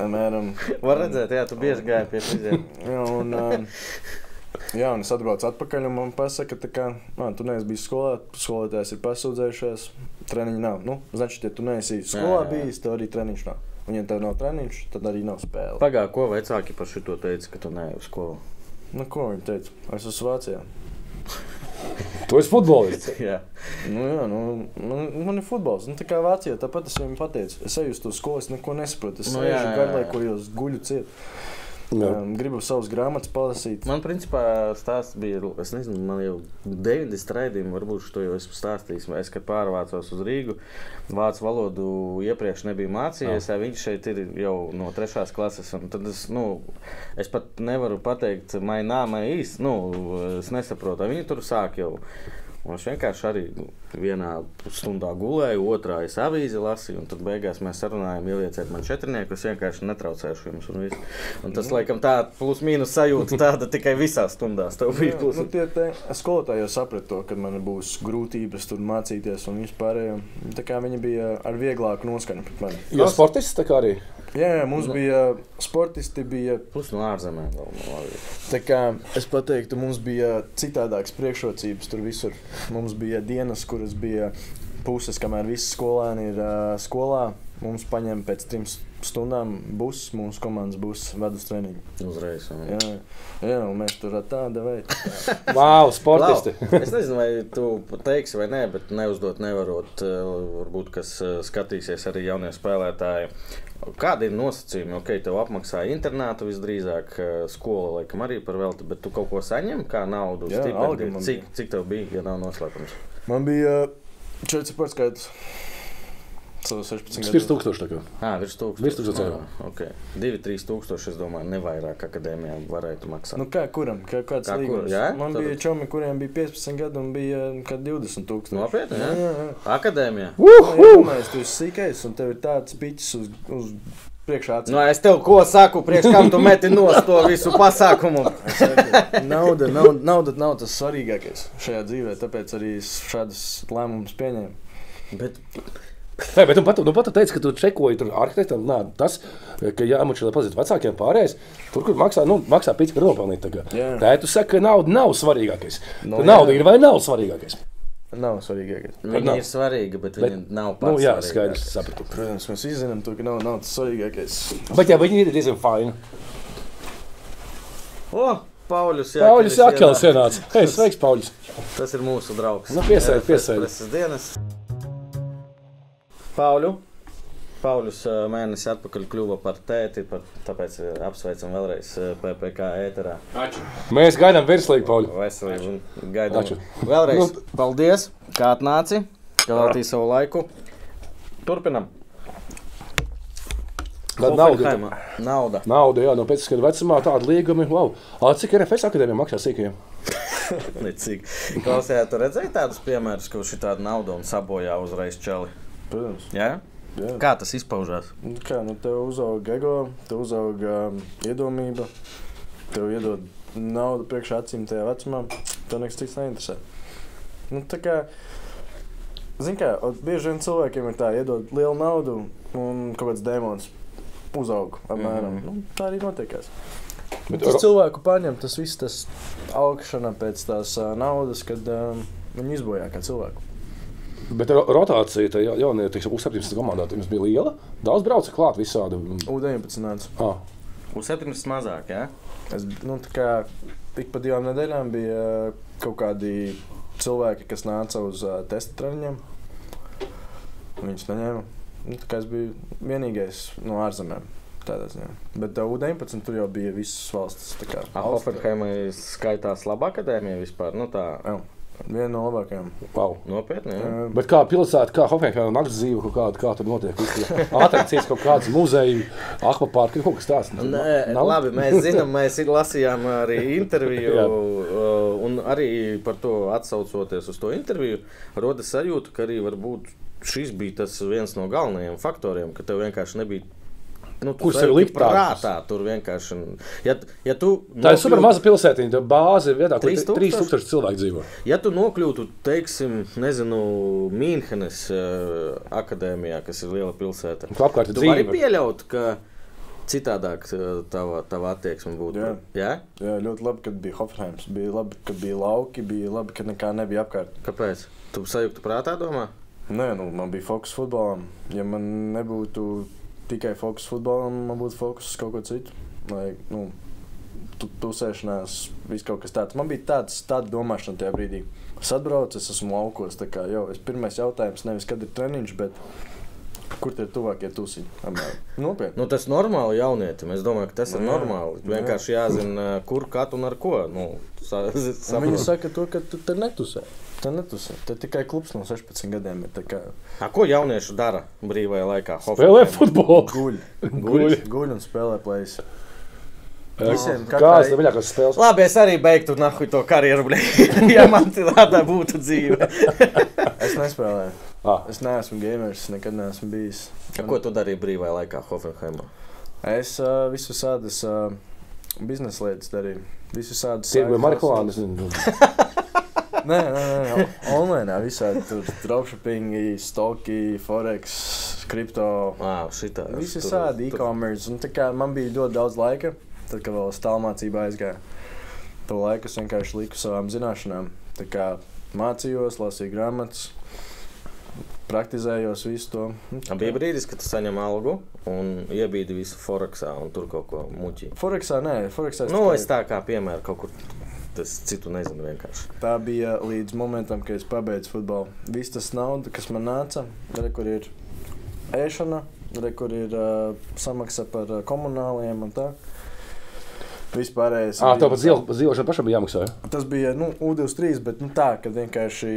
Var redzēt, jā, tu bieži gāji pie friziera. Un es atbraucu atpakaļ un man pasaka, tu neesi bijis skolā, skolotājs ir pasūdzējušies, treniņi nav. Значит, ja tu neesi skolā bijis, tev arī treniņš nav. Un ja tev nav treniņš, tad arī nav spēle. Pagā, ko vecāki par šito teica, ka tu neej uz skolu? Ko viņi teica? Es esmu Vācijā. Tu esi futbolists? Jā. Man ir futbols. Tā kā Vācijā, tāpat es viņam pateicu. Es eju uz to skolu, es neko nesaprotu. Es eju garlaikojos, guļu ciet. Gribu savus grāmatas palasīt. Man principā stāsts bija, es nezinu, man jau 90 raidījumi, varbūt šo jau esmu stāstījis. Es, kad pārvācos uz Rīgu, vācu valodu iepriekš nebija mācījies, viņš šeit ir jau no 3. klases. Un tad es pat nevaru pateikt, mai īsti, es nesaprotu. Viņi tur sāk jau. Un es vienkārši arī vienā stundā gulēju, otrā es avīzi lasīju, un tad beigās mēs sarunājām, ielieciet man 4, es vienkārši netraucēšu jums un visu. Un tas, laikam, tā plus mīnus sajūta tāda tikai visās stundās tev bija plus. Skolotāji jau saprata to, kad man būs grūtības tur mācīties un vispārējo. Tā kā viņi bija ar vieglāku noskaņu pret mani. Jo sportists tā kā arī? Jā, mums bija sportisti, bija... Plus no ārzemēm vēl. Tā kā es pateiktu, mums bija citādākas priekšrocības tur visur. Mums bija dienas, kuras bija puses, kamēr visi skolēni ir skolā. Mums paņem pēc 3 stundām bus, mūsu komandas bus ved uz treniņu. Uzreiz. Jā, un mēs tur tāda veida. Vau, sportisti! Es nezinu, vai tu teiksi vai nē, bet neuzdot nevarot, varbūt, kas skatīsies arī jaunie spēlētāji. Kādi ir nosacījumi? Tev apmaksāja internātu visdrīzāk, skola laikam arī par velti, bet tu kaut ko saņem kā naudu? Jā, alga man bija. Cik tev bija, ja nav noslēpums? Man bija 4 pārskaits. 16 gadu. Virs 1000 tā kā. Virs 1000. Virs 1000 eiro. 2-3 tūkstoši, es domāju, nevairāk akadēmijā varētu maksāt. Kuram? Kāds līgums? Man bija čomi, kuriem bija 15 gadu un bija 20 000. Nopietni, jā? Akadēmijā? Domājies, tu esi sīkais un tev ir tāds piķis uz priekšā acīm. Es tev ko saku, priekš kam tu meti nost to visu pasākumu? Nauda nav tas svarīgākais šajā dzīvē, tāpēc arī šādas lēmumus pieņēmu. Bet tu pat teici, ka tu čekoji tur arhitektam, tas, ka jāmuči, lai pazītu vecākiem pārējais, tur, kur maksā pīci par nopelnīt. Tā tu saki, ka nauda nav svarīgākais. Nauda ir vai nav svarīgākais? Nav svarīgākais. Viņa ir svarīga, bet viņa nav pats svarīgākais. Jā, skaidrs, sapratu. Protams, mēs izzinām to, ka nav tas svarīgākais. Bet jā, viņi ir diezgan faini. Pauļus Jākelis ienāca. Sveiks, Pauļus. Tas ir mūsu draugs. Piesēdi. Pauļus mēnesi atpakaļ kļuva par tēti, tāpēc apsveicam vēlreiz PPK ēterā. Aču. Mēs gaidām virslīgi, Pauļu. Veselīgi un gaidām. Vēlreiz paldies, kā atnāci, ka veltīji savu laiku. Turpinam. Nauda, jā, no pēc skatu vecumā tāda līgumi. Wow. Cik RFS akadēmija maksā sīkajiem? Necik. Klausējā, tu redzēji tādus piemērus, ka šī tāda nauda un sabojā uzreiz čeli? Protams. Jā? Kā tas izpaužās? Tev uzauga ego, tev uzauga iedomība, tev iedod naudu priekšā acīm tajā vecumā, tev nekas cits neinteresē. Bieži vien cilvēkiem ir tā, iedod lielu naudu un kaut kāds dēmons uzauga apmēram. Tā arī notiekās. Tas cilvēku paņem, tas viss tas augšana pēc tās naudas, kad viņi izbojā kā cilvēku. Bet rotācija tajā jaunie, U17 komandā jums bija liela? Daudz brauca klāt visādi? U19 nāca. U17 mazāk, jā? ik pa 2 nedēļām bija kaut kādi cilvēki, kas nāca uz testa treniņiem. Viņus neņēma. Tā kā es biju vienīgais no ārzemēm. Tādā ziņā. Bet U19 tur jau bija visas valstis. Hoffenheimai skaitās laba akadēmija vispār? Nu tā. Jā. Viena no labākajām. Wow. Nopietni, jā. Bet kā pilsēta, kā Hoffenheimā nakts dzīve, kā tur notiek? Atrakcijas kaut kāds muzeji, akvapārki, kaut kas tāds. Nē, labi, mēs zinām, mēs lasījām arī interviju, un arī par to atsaucoties uz to interviju, rodas sajūta, ka arī varbūt šis bija tas viens no galvenajiem faktoriem, ka tev vienkārši nebija. Kurš sev likt prātā? Tur vienkārši. Ja tu tā ir super maza pilsētiņa, bāze vietā, kur 3000 cilvēku dzīvo. Ja tu nokļūtu, teiksim, nezinu, Mīnhenes akadēmijā, kas ir liela pilsēta, tu vari pieļaut, ka citādāk tava attieksme būtu? Jā, ļoti labi, kad bija Hoffenheims. Bija labi, kad bija lauki, bija labi, kad nekā nebija apkārt. Kāpēc? Tu sajūgtu prātā, domā? Nē, man bija fokus futbolam. Ja man nebūtu tikai fokus futbolam, man būtu fokus uz kaut ko citu. Lai, tusēšanās, viss kaut kas tāds. Man bija tāda domāšana tajā brīdī. Es atbraucu, es esmu laukos. Pirmais jautājums nevis, kad ir treniņš, bet kur tie ir tuvākie tusiņi? Nopietni. Tas ir normāli jaunietim. Es domāju, ka tas ir normāli. Vienkārši jāzina, kur, kad un ar ko. Viņi saka to, ka tu te netusē. Te tikai klubs no 16 gadiem ir. Ko jaunieši dara brīvajā laikā? Spēlē futbolu. Guļ un spēlē plēs. Kāds tev viļākās spēles? Labi, es arī beigtu nahuj to karjeru, ja man tādā būtu dzīve. Es nespēlēju. Es neesmu gamers, nekad neesmu bijis. Ko tu darīji brīvajā laikā Hoffenheimā? Es visu sādas biznesa lietas darīju. Visu sādas tirgoja marihuānu. Nē, online visādi tur dropshippingi, stoki, forex, kripto. Visi sādi e-commerce. Un tā kā man bija ļoti daudz laika, tad, kad vēl tālmācībā aizgāja, to laiku es vienkārši liku savām zināšanām. Tā kā mācījos, lasīju grāmatas, praktizējos visu to. Bija brīdis, kad tu saņem algu un iebīdi visu forexā un tur kaut ko muķi? Forexā nē. Es tā kā piemēru kaut kur. Tas citu nezinu vienkārši. Tā bija līdz momentam, kad es pabeidzu futbolu. Viss tas nauda, kas man nāca, kur ir ēšana, kur ir samaksa par komunāliem un tā. Vispārējais. Tev pat dzīvošana pašam bija jāmaksā, ja? Tas bija, U23, bet tā, kad vienkārši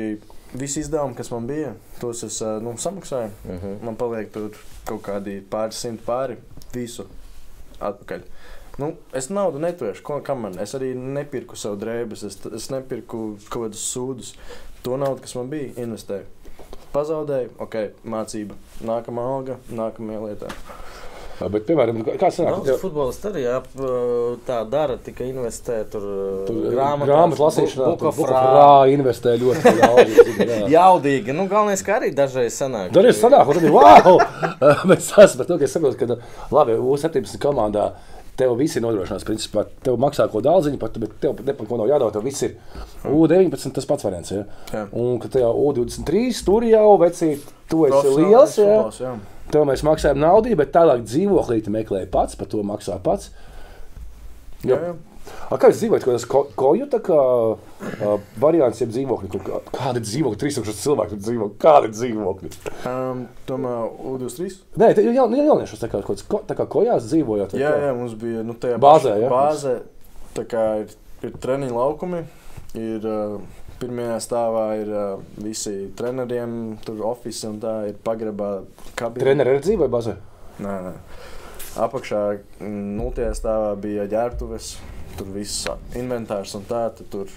visi izdevumi, kas man bija, tos es samaksāju. Man paliek tur kaut kādi pāris simt pāri, visu atpakaļ. Es naudu neturēšu, kam man? Es arī nepirku savu drēbes, es nepirku kaut kādus sūdus. To naudu, kas man bija, investēju. Pazaudēju, mācība. Nākamā alga, nākamajā lietā. Bet, piemēram, kāds sanāk? Daudz futbolisti arī tā dara, tikai investē tur grāmatu lasīšanā, Bukafrā investē ļoti daudz. Jaudīgi. Galvenais, ka arī dažreiz sanāk. Dažreiz sanāk, un tad ir wow! Bet tas, bet es saprotu, ka labi, U17 komandā tev visi ir nodrošinās, principā, tev maksā ko dālziņu, bet tev neko nav jādod, tev viss ir. U19 tas pats variants, ja? Un, ka tev U23, tur jau vecīt, tu esi liels, ja? Tev mēs maksājam naudu, bet tālāk dzīvoklīti meklēja pats, par to maksā pats. Kā jūs dzīvojat, ko tas koju tā kā variants, jeb dzīvokļi? Kādi dzīvokļi? 3000 cilvēku dzīvo. Kādi dzīvokļi? Tomēr U23? Nē, jauniešus tā kā kojās dzīvojot. Jā, mums bija tajā bāzē, ja? Bāzē, tā kā ir treniņu laukumi, ir pirmajā stāvā ir visi treneriem, tur ofisi un tā, ir pagrabā kabīne. Treneri arī dzīvoja bāzē? Nē. Apakšā 0. stāvā bija ģērbtuves, tur viss inventārs un tā, tur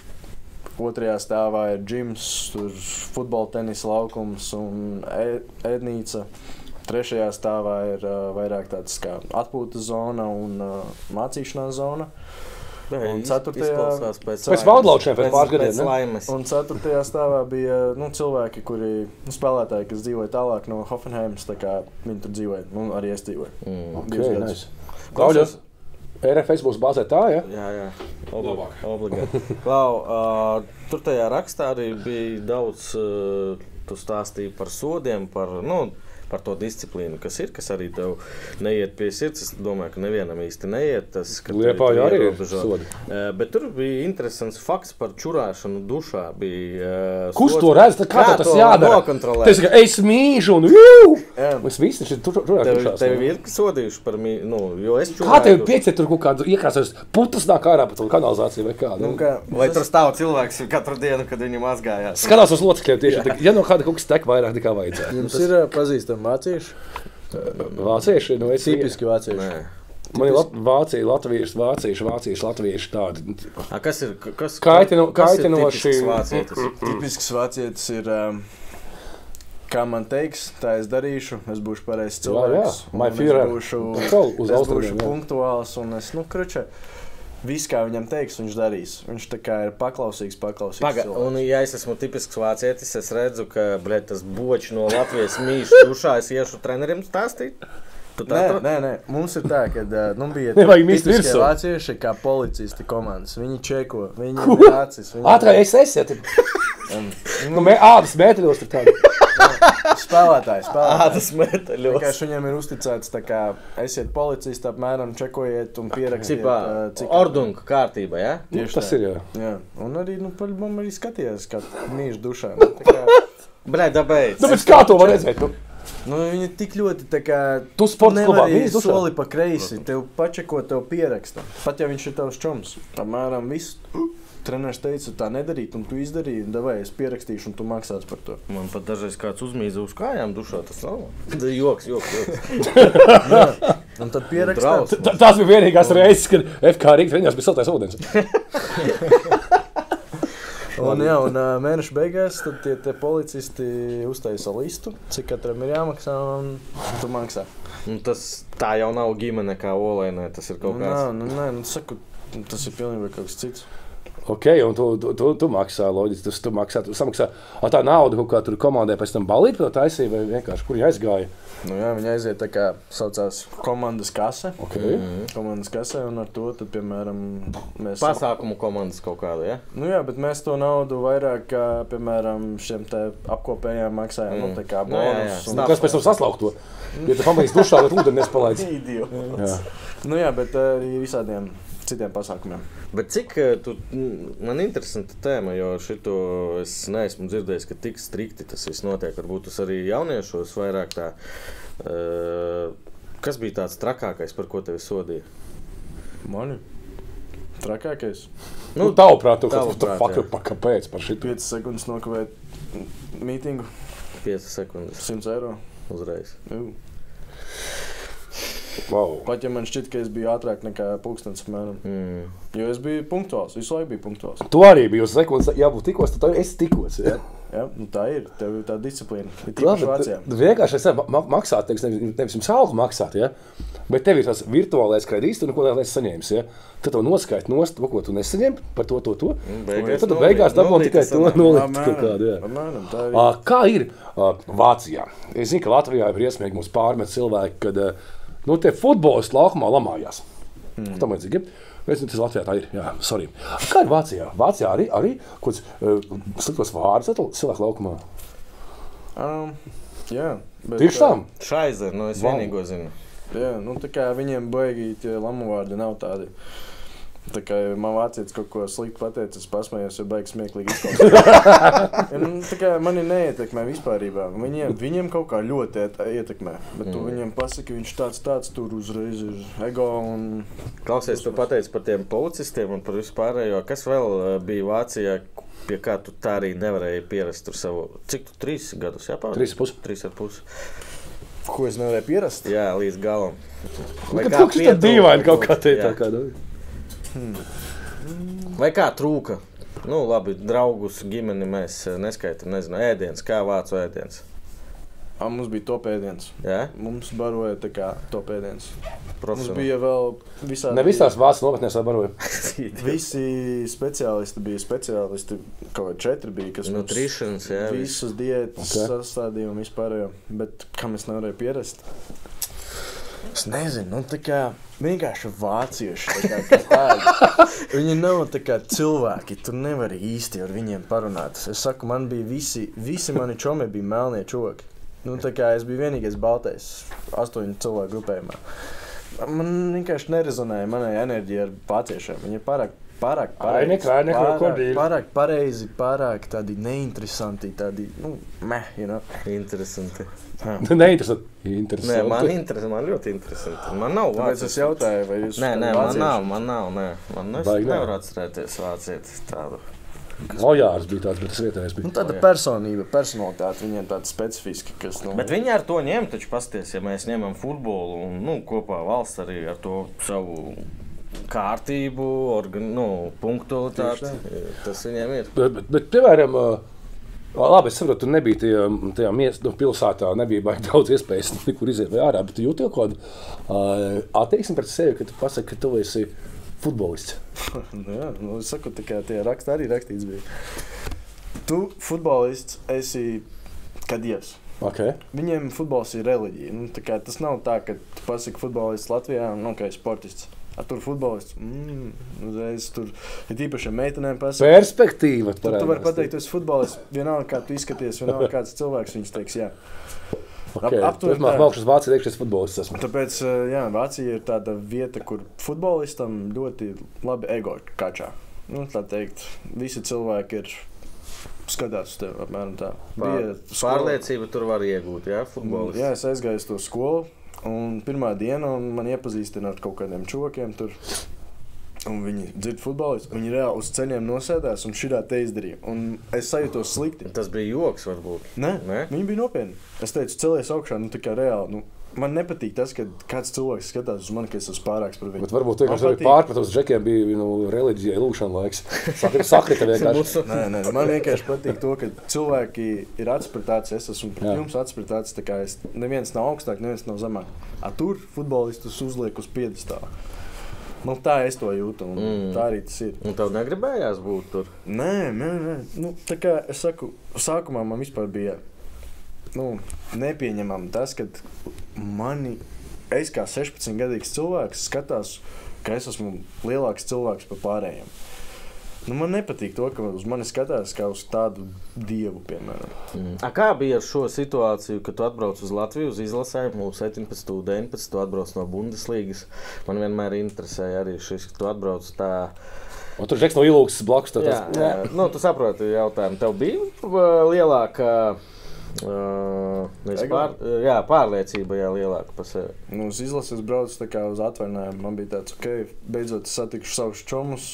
2. stāvā ir džims, tur futbola tenisa laukums un ēdnīca. 3. stāvā ir vairāk tāds kā atpūtas zona un mācīšanās zona. Un 4. pēc valdlaučiem pēc pāris gadiem. Un 4. stāvā bija cilvēki, spēlētāji, kas dzīvoja tālāk no Hoffenheimas, tā kā viņi tur dzīvoja, arī es dzīvoju. Nice. Klaudies, RFS būs bāzē tā, ja? Jā. Obligāti. Klau, tur tajā rakstā arī bija daudz, tu stāstīji par sodiem, par, par to disciplīnu, kas arī tev neiet pie sirds. Es domāju, ka nevienam īsti neiet tas, ka Liepāja arī ir sodi. Bet tur bija interesants fakts par čurāšanu dušā. Kurš to redz? Kā tas jādara? Tas ir, es mīžu un es visi čurāšu dušās. Tev ir sodījuši par jo es čurāju. Kā tev pieci tur kaut kādu iekrāsās putas nāk ārā pa to kanalizāciju vai kādu? Vai tur stāv cilvēks katru dienu, kad viņi mazgājās? Skatās uz locekļiem tieši. Ja no kāda kaut kas tek vairāk nekā vajadzētu. Jums ir pazīstami vācieši? Vācieši? Tipiski vācieši. Man ir Vācija, vācieši tādi. Kas ir Kaitinoši. Tipisks vācietis ir, kā man teiks, tā es darīšu, es būšu pareizs cilvēks. Es būšu punktuāls un es, viss, kā viņam teiks, viņš darīs. Viņš tā kā ir paklausīgs cilvēks. Un, ja es esmu tipisks vācietis, es redzu, ka, tas bočs no Latvijas mīšu dušā, es iešu treneriem stāstīt. Nē. Mums ir tā, ka bija tipiskie vācieši kā policisti komandas. Viņi čeko, viņi ir acis. Ātrā SS, ja tur. Ādas mēteļos tur tādi. Spēlētājs. Ādas mēteļos. Vienkārši viņiem ir uzticēts, tā kā esiet policisti, apmēram čekojiet un pierakstiet. Ordunga kārtība, ja? Tieši tas ir, jā. Un arī, man arī skatījās, kā mīšu dušā. Dabēdz. Bet kā to var redzēt? Viņi tik ļoti tā kā... Tu sports klubā nevari soli pa kreisi, tev pačeko, tev pieraksta. Pat ja viņš ir tavs čoms. Apmēram viss. Treneris teica, tā nedarīt, un tu izdarīji, un davai, es pierakstīšu, un tu maksāts par to. Man pat dažreiz kāds uzmīza uz kājām dušā, tas nav. Joks. Un tad pierakstāt. Tās bija vienīgās reizes, kad FK Rīgas treniņās bija siltais ūdens. Un mēneša beigās tad tie policisti uztaisa listu, cik katram ir jāmaksā, un tu maksā. Tas tā jau nav ģimene kā Olainē, tas ir kaut kāds. Nē, saku, tas ir pilnībā kaut kas cits. Ok, un tu maksā, loģiski, tu samaksā. Tā nauda kaut kā tur komandai pēc tam balīt, to taisīja, vai vienkārši, kur viņi aizgāja? Viņi aiziet tā kā saucās komandas kase. Okay. Komandas kasē, un ar to tad, piemēram, mēs... Pasākumu komandas kaut kādu, ja? Bet mēs to naudu vairāk, piemēram, šiem te apkopējām maksājām, tā kā bonus. Kas pēc tam saslaukt to? Ja tu pamēģis dušā, bet ūdeni nespalaidz. Idiots. Bet arī visādiem citiem pasākumiem. Bet cik man interesanta tēma, jo šito es neesmu dzirdējis, ka tik strikti tas viss notiek. Varbūt tas arī jauniešos vairāk tā. Kas bija tāds trakākais, par ko tevi sodīja? Mani? Trakākais? Tavuprāt, kāpēc par šito? 5 sekundes nokavēt mītingu. 5 sekundes. 100 eiro. Uzreiz. Wow. Pat ja man šķiet, ka es biju ātrāk nekā pulkstens, jo es biju punktuāls, visu laiku biju punktuāls. Tu arī biji uz sekundes, jābūt tikos, tad es tikos, ja? Jā, tā ir, tev ir tā disciplīna. Ir tīpaši Vācijā. Vienkārši es maksāt, nevis jums algu maksāt, ja? Bet tev ir tās virtuālais kredīts, tu neko neesi saņēmis, ja? Tad to noskaiti nost, ko tu nesaņem par to. Tad tu beigās dabū tikai to nolikt kaut kādu, jā. Kā ir Vācijā? Es zinu, ka Latvijā ir briesmīgi mums pārmet cilvēki, kad tie futbolisti laukumā lamājās. Tam vajadzīgi. Tas Latvijā tā ir. Jā, sorry. Kā ir Vācijā? Vācijā arī kaut kāds sliktos vārdus cilvēku laukumā? Jā. Tieši tam? Šaizer, es vienīgo zinu. Jā, tā kā viņiem baigi tie lamu vārdi nav tādi. Tā kā man vācietis kaut ko slikti pateica, es pasmējos, jo baigi smieklīgi izklausās. Tā kā mani neietekmē vispārībā. Viņiem kaut kā ļoti ietekmē. Bet tu viņiem pasaki, viņš tāds tur uzreiz ir ego un... Klausies, tu pateici par tiem policistiem un par vispārējo. Kas vēl bija Vācijā, pie kā tu tā arī nevarēji pierast tur savu... Cik tu 3 gadus jāpavadi? 3,5. Ko es nevarēju pierast? Jā, līdz galam. Vai kā tad dīvaini kaut kā teikt tā kā... Vai kā trūka? Labi, draugus, ģimeni mēs neskaitam, nezinu, ēdiens, kā vācu ēdiens? Mums bija top ēdiens. Jā? Mums baroja tā kā top ēdiens. Mums Profesionāli. bija vēl visādi... Ne visās vācu nometnēs baroja. Visi speciālisti bija speciālisti, kaut kā 4 bija, kas Nutritions, jā. Visus diētas sastādīja un vispārējo, bet kam es nevarēju pierast? Es nezinu, tā kā vienkārši vācieši, tā kā tādi. Viņi nav tā kā cilvēki, tu nevari īsti ar viņiem parunāt. Es saku, man bija visi mani čomi bija melnie čoki. Nu, tā kā es biju vienīgais baltais 8 cilvēku grupējumā. Man vienkārši nerezonēja manai enerģija ar vāciešiem. Viņi ir pārāk pareizi, pārāk tādi neinteresanti, tādi, Interesanti. Neinteresanti. Nē, man ļoti interesanti. Man nav Tāpēc vācieši. es jautāju, vai jūs Nē, man nav. Man Baigi nav. nevar atcerēties vācieti tādu. Ojārs bija tāds, bet tas vietējais bija. tāda personalitāte, viņiem tāda specifiska, kas, Bet viņi ar to ņem, taču pasties, ja mēs ņemam futbolu un kopā valsts arī ar to savu kārtību, punktualitāti, tas viņiem ir. Bet piemēram, labi, es saprotu, tu nebija tajā pilsētā, nebija baigi daudz iespējas nekur iziet vai ārā, bet tu jūti kaut kādu attieksmi pret sevi, ka tu pasaki, ka tu esi futbolists. Jā, es saku, tā kā tie raksti arī rakstīts bija. Tu futbolists esi kā dievs. Okay. Viņiem futbols ir reliģija. Tā kā tas nav tā, ka tu pasaki futbolists Latvijā, kā sportists. Tur futbolists, uzreiz tur ir īpaši meitenēm pasaka. Perspektīva. Tu vari pateikt, tu esi futbolists, vienalga kā tu izskaties, vienalga kāds cilvēks viņus teiks, jā. Okay. Tur māk valkšas Vācija iekšies futbolists esmu. Tāpēc, Vācija ir tāda vieta, kur futbolistam ļoti labi ego kačā. Tā teikt, visi cilvēki ir skatās uz tevi, apmēram tā. Pārliecība tur var iegūt, jā, futbolists. Jā, es aizgāju uz to skolu, un pirmā diena, un man iepazīstina ar kaut kādiem čokiem tur. Un viņi dzird futbolistu, viņi reāli uz ceļiem nosēdās un šitā te izdarīja. Un es sajūtos slikti. Tas bija joks, varbūt. Nē, viņi bija nopietni. Es teicu, celies augšā, tā kā reāli. Man nepatīk tas, ka kāds cilvēks skatās uz mani, ka es esmu pārāks par viņu. Bet varbūt vienkārši pārpratums džekiem bija reliģijai lūšana laiks. Sakrita vienkārši. Nē, man vienkārši patīk to, ka cilvēki ir atspritāts, es esmu pret jums atspritāts, tā kā neviens nav augstāk, neviens nav zemāk. Tur futbolistus uzliek uz piedestālu. Tā es to jūtu, un tā arī tas ir. Un tev negribējās būt tur? Nē. Tā kā es saku, sākumā man vispār bija nepieņemami tas, ka es kā 16-gadīgs cilvēks skatās, ka es esmu lielāks cilvēks par pārējiem. Man nepatīk to, ka uz mani skatās kā uz tādu dievu, piemēram. Kā bija ar šo situāciju, kad tu atbrauc uz Latviju, uz izlasējumu, 17, 19, tu atbrauc no Bundeslīgas? Man vienmēr interesēja arī šis, ka tu atbrauc tā... Un tur žeks no Ilūgas blakus. Tu saproti jautājumu. Tev bija lielāka... pārliecība lielāka par sevi. Uz izlases braucu uz atvaļinājumu. Man bija tāds, beidzot satikšu savus čomus.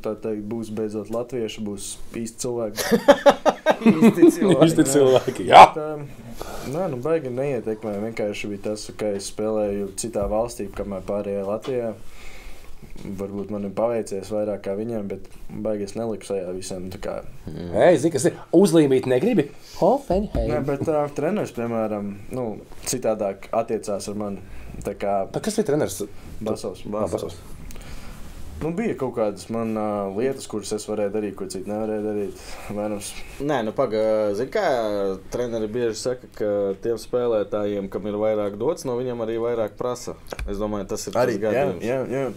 Tā teikt, būs beidzot latvieši, būs īsti cilvēki. Īsti cilvēki, jā. Baigi neietekmē. Vienkārši bija tas, ka es spēlēju citā valstī, kamēr pārējā Latvijā. Varbūt man ir paveicies vairāk kā viņiem, bet baigi es neliku sajā visiem. Zini, kas ir? Uzlīmīt negribi? Hoffenheim. Nē, bet treneris, piemēram, citādāk attiecās ar mani. Kas ir treneris? Basovs. Bija kaut kādas man lietas, kuras es varēju darīt, ko citi nevarēja darīt. Nē, zini kā, treneri bieži saka, ka tiem spēlētājiem, kam ir vairāk dots, no viņam arī vairāk prasa. Es domāju, tas ir arī, tas gadījums. Jā.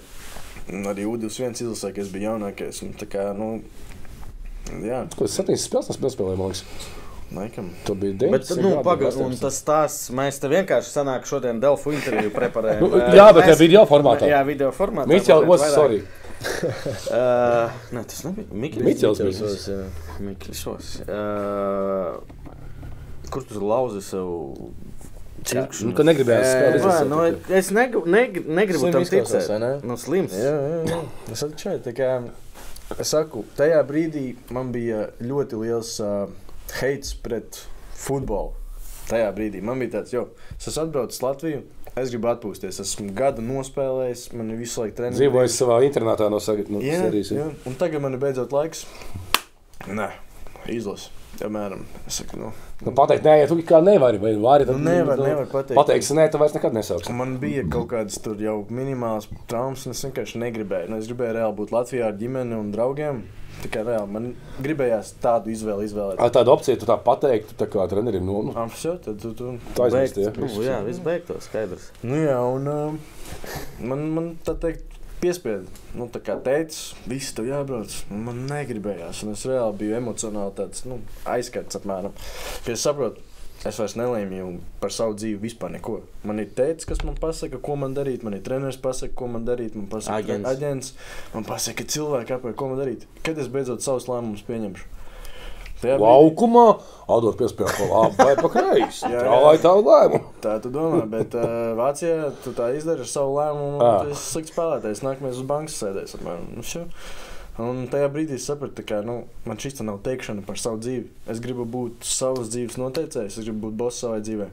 Arī U21 izlasē, ka es biju jaunākais. Jā. Ko 7 spēles nespēlēja, man liekas? Laikam. Tu biji 9. Pagaid, un tas tās, mēs te vienkārši sanāk šodien Delfu interviju preparējam. Jā, bet video formātā. Jā, video formātā. Miķels, sorry. Nē, tas nebija. Miķels bija. Miķels. Kur tu lauzi sev cirkšanu? Ka negribējās spēlēt. Es negribu tam ticēt. Slims. Jā. Es atčēju, tā kā es saku, tajā brīdī man bija ļoti liels heits pret futbolu. Tajā brīdī man bija tāds, es esmu atbraucis Latviju, es gribu atpūsties. Esmu gadu nospēlējis, man ir visu laiku treniņi. Dzīvojis savā internātā no serijas. Jā, un tagad man ir beidzot laiks. Nē, izlas. Piemēram, es saku, pateikt, nē, ja tu kā nevari, vai vari, tad nevar pateikt. Pateiksi, nē, tu vairs nekad nesauksi. Man bija kaut kādas tur jau minimālas traumas, un es vienkārši negribēju. Es gribēju reāli būt Latvijā ar ģimeni un draugiem. Tā kā reāli man gribējās tādu izvēlēt. Tādu opciju tu tā pateiktu, tā kā trenerim tad tu tā aizmirst, jā, viss beigtos, skaidrs. Jā, un man tā teikt, piespieda. Tā kā teicis, visi tev jābrauc. Man negribējās, un es reāli biju emocionāli tāds, aizskarts apmēram. Ka es saprotu, Es vairs nelēmju par savu dzīvi vispār neko. Man ir tētis, kas man pasaka, ko man darīt, man ir treneris pasaka, ko man darīt, man pasaka aģents, man pasaka cilvēki apēr, ko man darīt. Kad es beidzot savus lēmumus pieņemšu? Laukumā, Aldor piespēlēt pa labi vai pa kreisi. Trālāja tavu lēmumu. Tā tu domā, bet Vācijā tu tā izdari ar savu lēmumu, un tu esi slikts spēlētājs. Nākamais uz bankas sēdēs apmēram. Un tajā brīdī es sapratu, ka man šis nav teikšana par savu dzīvi. Es gribu būt savas dzīves noteicējs, es gribu būt boss savai dzīvē.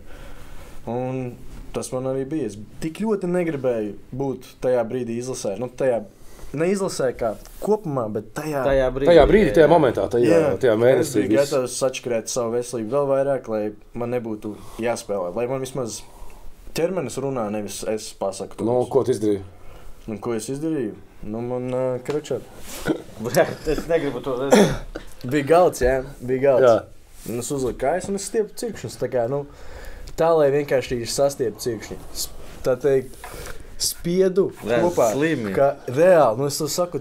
Un tas man arī bija. Es tik ļoti negribēju būt tajā brīdī izlasē. Neizlasē kā kopumā, bet tajā brīdī, tajā momentā, tajā mēnesī. Es biju gatavs sačakarēt savu veselību vēl vairāk, lai man nebūtu jāspēlē. Lai man vismaz ķermenis runā, nevis es pasaku to. Ko tu izdarīji? Ko es izdarīju? Man kračāt. Es negribu to redzēt. Bija galds, bija galds. Es uzliku kājas un es stiepu cirkšņus. Tā, lai vienkārši ir sastiepu cirkšņi. Tā teikt, spiedu kopā. Slimi. Reāli, es to saku,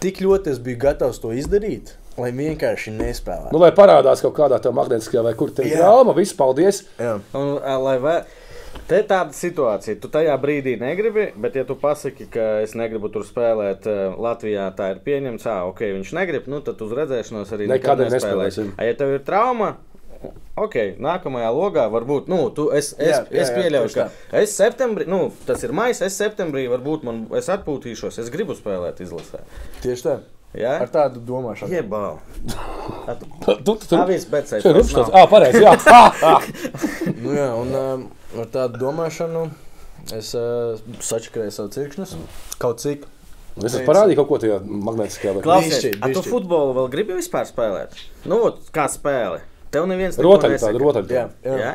tik ļoti es biju gatavs to izdarīt, lai vienkārši nespēlētu. Lai parādās kaut kādā tā magnētiskajā vai kur te trauma, viss, paldies. Jā. Un, te tāda situācija, tu tajā brīdī negribi, bet ja tu pasaki, ka es negribu tur spēlēt Latvijā, tā ir pieņemts, ok, viņš negrib, tad uz redzēšanos arī nekad nespēlēsim. Ja tev ir trauma, ok, nākamajā logā varbūt, es pieļauju, ka es septembrī, tas ir maijs, es septembrī varbūt es atpūtīšos, es gribu spēlēt izlasē. Tieši tā. Ja? Ar tādu domāšanu. Jebā. Pareizi, jā. Jā, un ar tādu domāšanu es sačakarēju savu cirkšņus. Kaut cik. Es parādīju kaut ko tajā magnētiskajā. Klausies, tu futbolu vēl gribi vispār spēlēt? Kā spēle? Tev neviens neko nesaka. Rotaļ. Jā.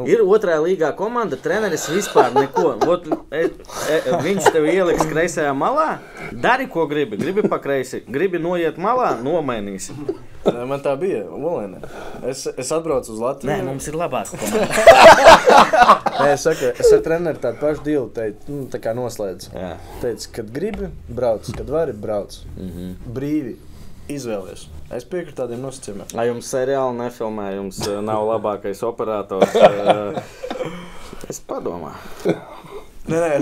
Ir otrā līgā komanda, treneris vispār neko. Viņš tev ieliks kreisajā malā, dari, ko gribi. Gribi pa kreisi, gribi noiet malā, nomainīsi. Man tā bija, Olēne. Es atbraucu uz Latviju. Nē, mums ir labāka komanda. Es ar treneri tādu pašu dealu teicu, tā kā noslēdzu. Teicu, kad gribi, brauc, kad vari, brauc. Brīvi. Izvēlies. Es piekrītu tādiem nosacījumiem. Jums seriāli nefilmē, jums nav labākais operators. Es padomāju. Nē,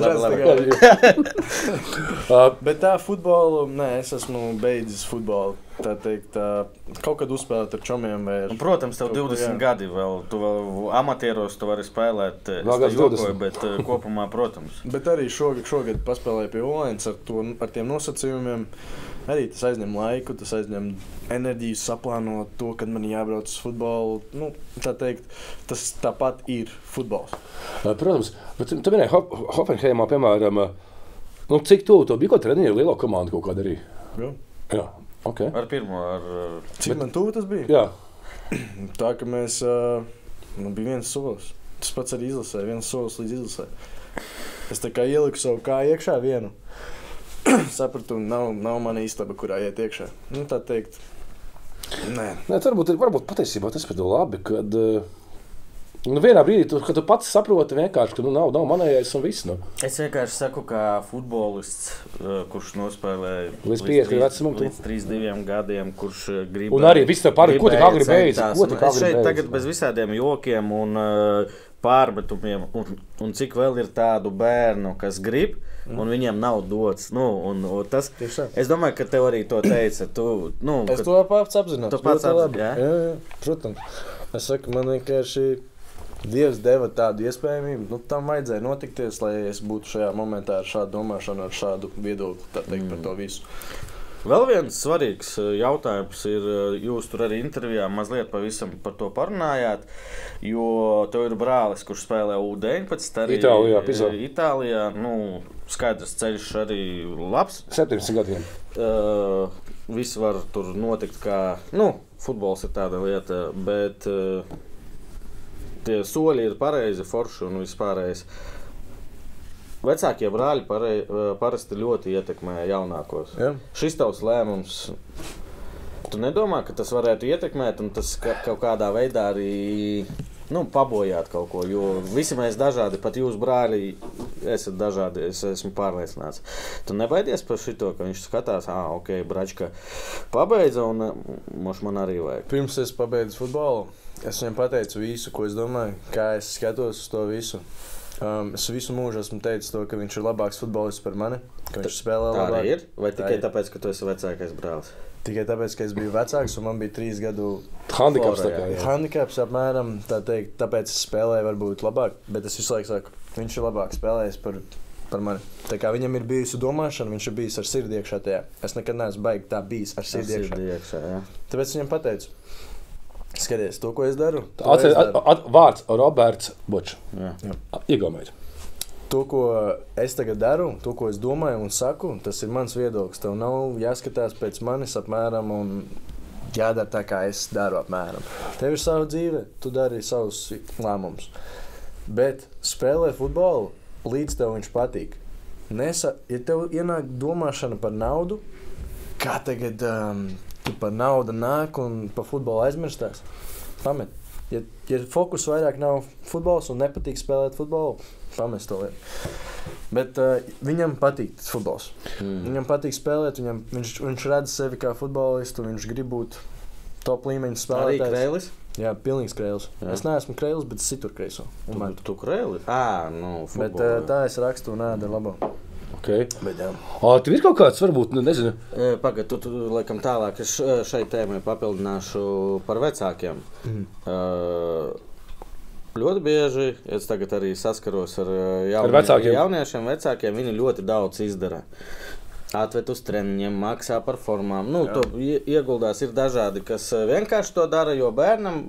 bet tā futbolu, es esmu beidzis futbolu. Tā teikt, kaut kad uzspēlēt ar čomiem. Protams, tev 20 gadi vēl, tu vēl amatieros tu vari spēlēt, bet kopumā, protams. Bet arī šogad paspēlēju pie Olēnas ar tiem nosacījumiem. Arī tas aizņem laiku, tas aizņem enerģiju, saplānot to, kad man jābrauc uz futbolu. Tā teikt, tas tāpat ir futbols. Protams, bet tu minēji Hoffenheimā, piemēram, cik tu bija ko trenieri lielo komandu kaut kāda arī? Jā. Okay. Ar pirmo, Cik man tuvu tas bija? Jā. Tā, ka mēs, bija viens solis. Tas pats arī izlasē, viens solis līdz izlasē. Es tā kā ieliku savu kāju iekšā vienu. Sapratu, nav mana istaba, kurā iet iekšā. Tā teikt, nē. Varbūt patiesībā tas ir labi, kad vienā brīdī, kad tu pats saproti vienkārši, ka nav manējais un viss. Es vienkārši saku, ka futbolists, kurš nospēlēja līdz 50 vecumam, līdz 32 gadiem, kurš grib... Un arī viss tev pāri, ko tik agri beidzas? Es šeit tagad bez visādiem jokiem un pārmetumiem, un cik vēl ir tādu bērnu, kas grib, un viņiem nav dots. Tas, es domāju, ka tev arī to teica. Es to pats apzinos. Tu pats apzinos, jā? Jā, protams. Es saku, man vienkārši Dievs deva tādu iespējamību. Tam vajadzēja notikties, lai es būtu šajā momentā ar šādu domāšanu, ar šādu viedokli, tā teikt, par to visu. Vēl viens svarīgs jautājums ir, jūs tur arī intervijā mazliet pavisam par to parunājāt, jo tev ir brālis, kurš spēlē U19 arī Itālijā. Skaidrs ceļš arī labs. 17 gadiem. Viss var tur notikt kā, futbols ir tāda lieta, bet tie soļi ir pareizi, forši un vispārējais. Vecākie brāļi parasti ļoti ietekmē jaunākos. Jā. Šis tavs lēmums, tu nedomā, ka tas varētu ietekmēt un tas kaut kādā veidā arī pabojāt kaut ko, jo visi mēs dažādi, pat jūs brāļi esat dažādi, es esmu pārliecināts. Tu nebaidies par šito, ka viņš skatās, ok, Bračka pabeidza un man arī vajag. Pirms es pabeidzu futbolu, es viņam pateicu visu, ko es domāju, kā es skatos uz to visu. Es visu mūžu esmu teicis to, ka viņš ir labāks futbolists par mani, ka viņš spēlē labāk. Tā arī ir? Vai tikai tāpēc, ka tu esi vecākais brālis? Tikai tāpēc, ka es biju vecāks un man bija 3 gadu handikaps. Handikaps apmēram, tā teikt, tāpēc es spēlēju varbūt labāk, bet es visu laiku saku, viņš ir labāk spēlējis par mani. Tā kā viņam ir bijusi domāšana, viņš ir bijis ar sirdi iekšā tajā. Es nekad neesmu baigi tā bijis ar sirdi iekšā. Tāpēc viņam pateicu, skaties, to, ko es daru. Vārds Roberts Bočs. Iegaumēt. To, ko es tagad daru, to, ko es domāju un saku, tas ir mans viedoklis. Tev nav jāskatās pēc manis apmēram un jādara tā, kā es daru apmēram. Tev ir sava dzīve, tu dari savus lēmumus. Bet spēlē futbolu, līdz tev viņš patīk. Ja tev ienāk domāšana par naudu, kā tagad tu par naudu nāk un par futbolu aizmirstās, pamet. Ja fokus vairāk nav futbols un nepatīk spēlēt futbolu, pamest to lietu. Bet viņam patīk futbols. Viņam patīk spēlēt, viņš redz sevi kā futbolistu, viņš grib būt top līmeņa spēlētājs. Arī Kreilis? Jā, pilnīgs Kreilis. Es neesmu Kreilis, bet citur Kreiso. Tu Kreilis? Futbolu. Bet tā es rakstu un ēdu labo. Okay. Bet, tev ir kaut kāds, varbūt, nezinu. Pagad, tu laikam tālāk, es šai tēmai papildināšu par vecākiem. Ļoti bieži, es tagad arī saskaros ar jauniešiem, vecākiem, viņi ļoti daudz izdara. Atved uz treniņiem, maksā par formām. To ieguldās ir dažādi, kas vienkārši to dara, jo bērnam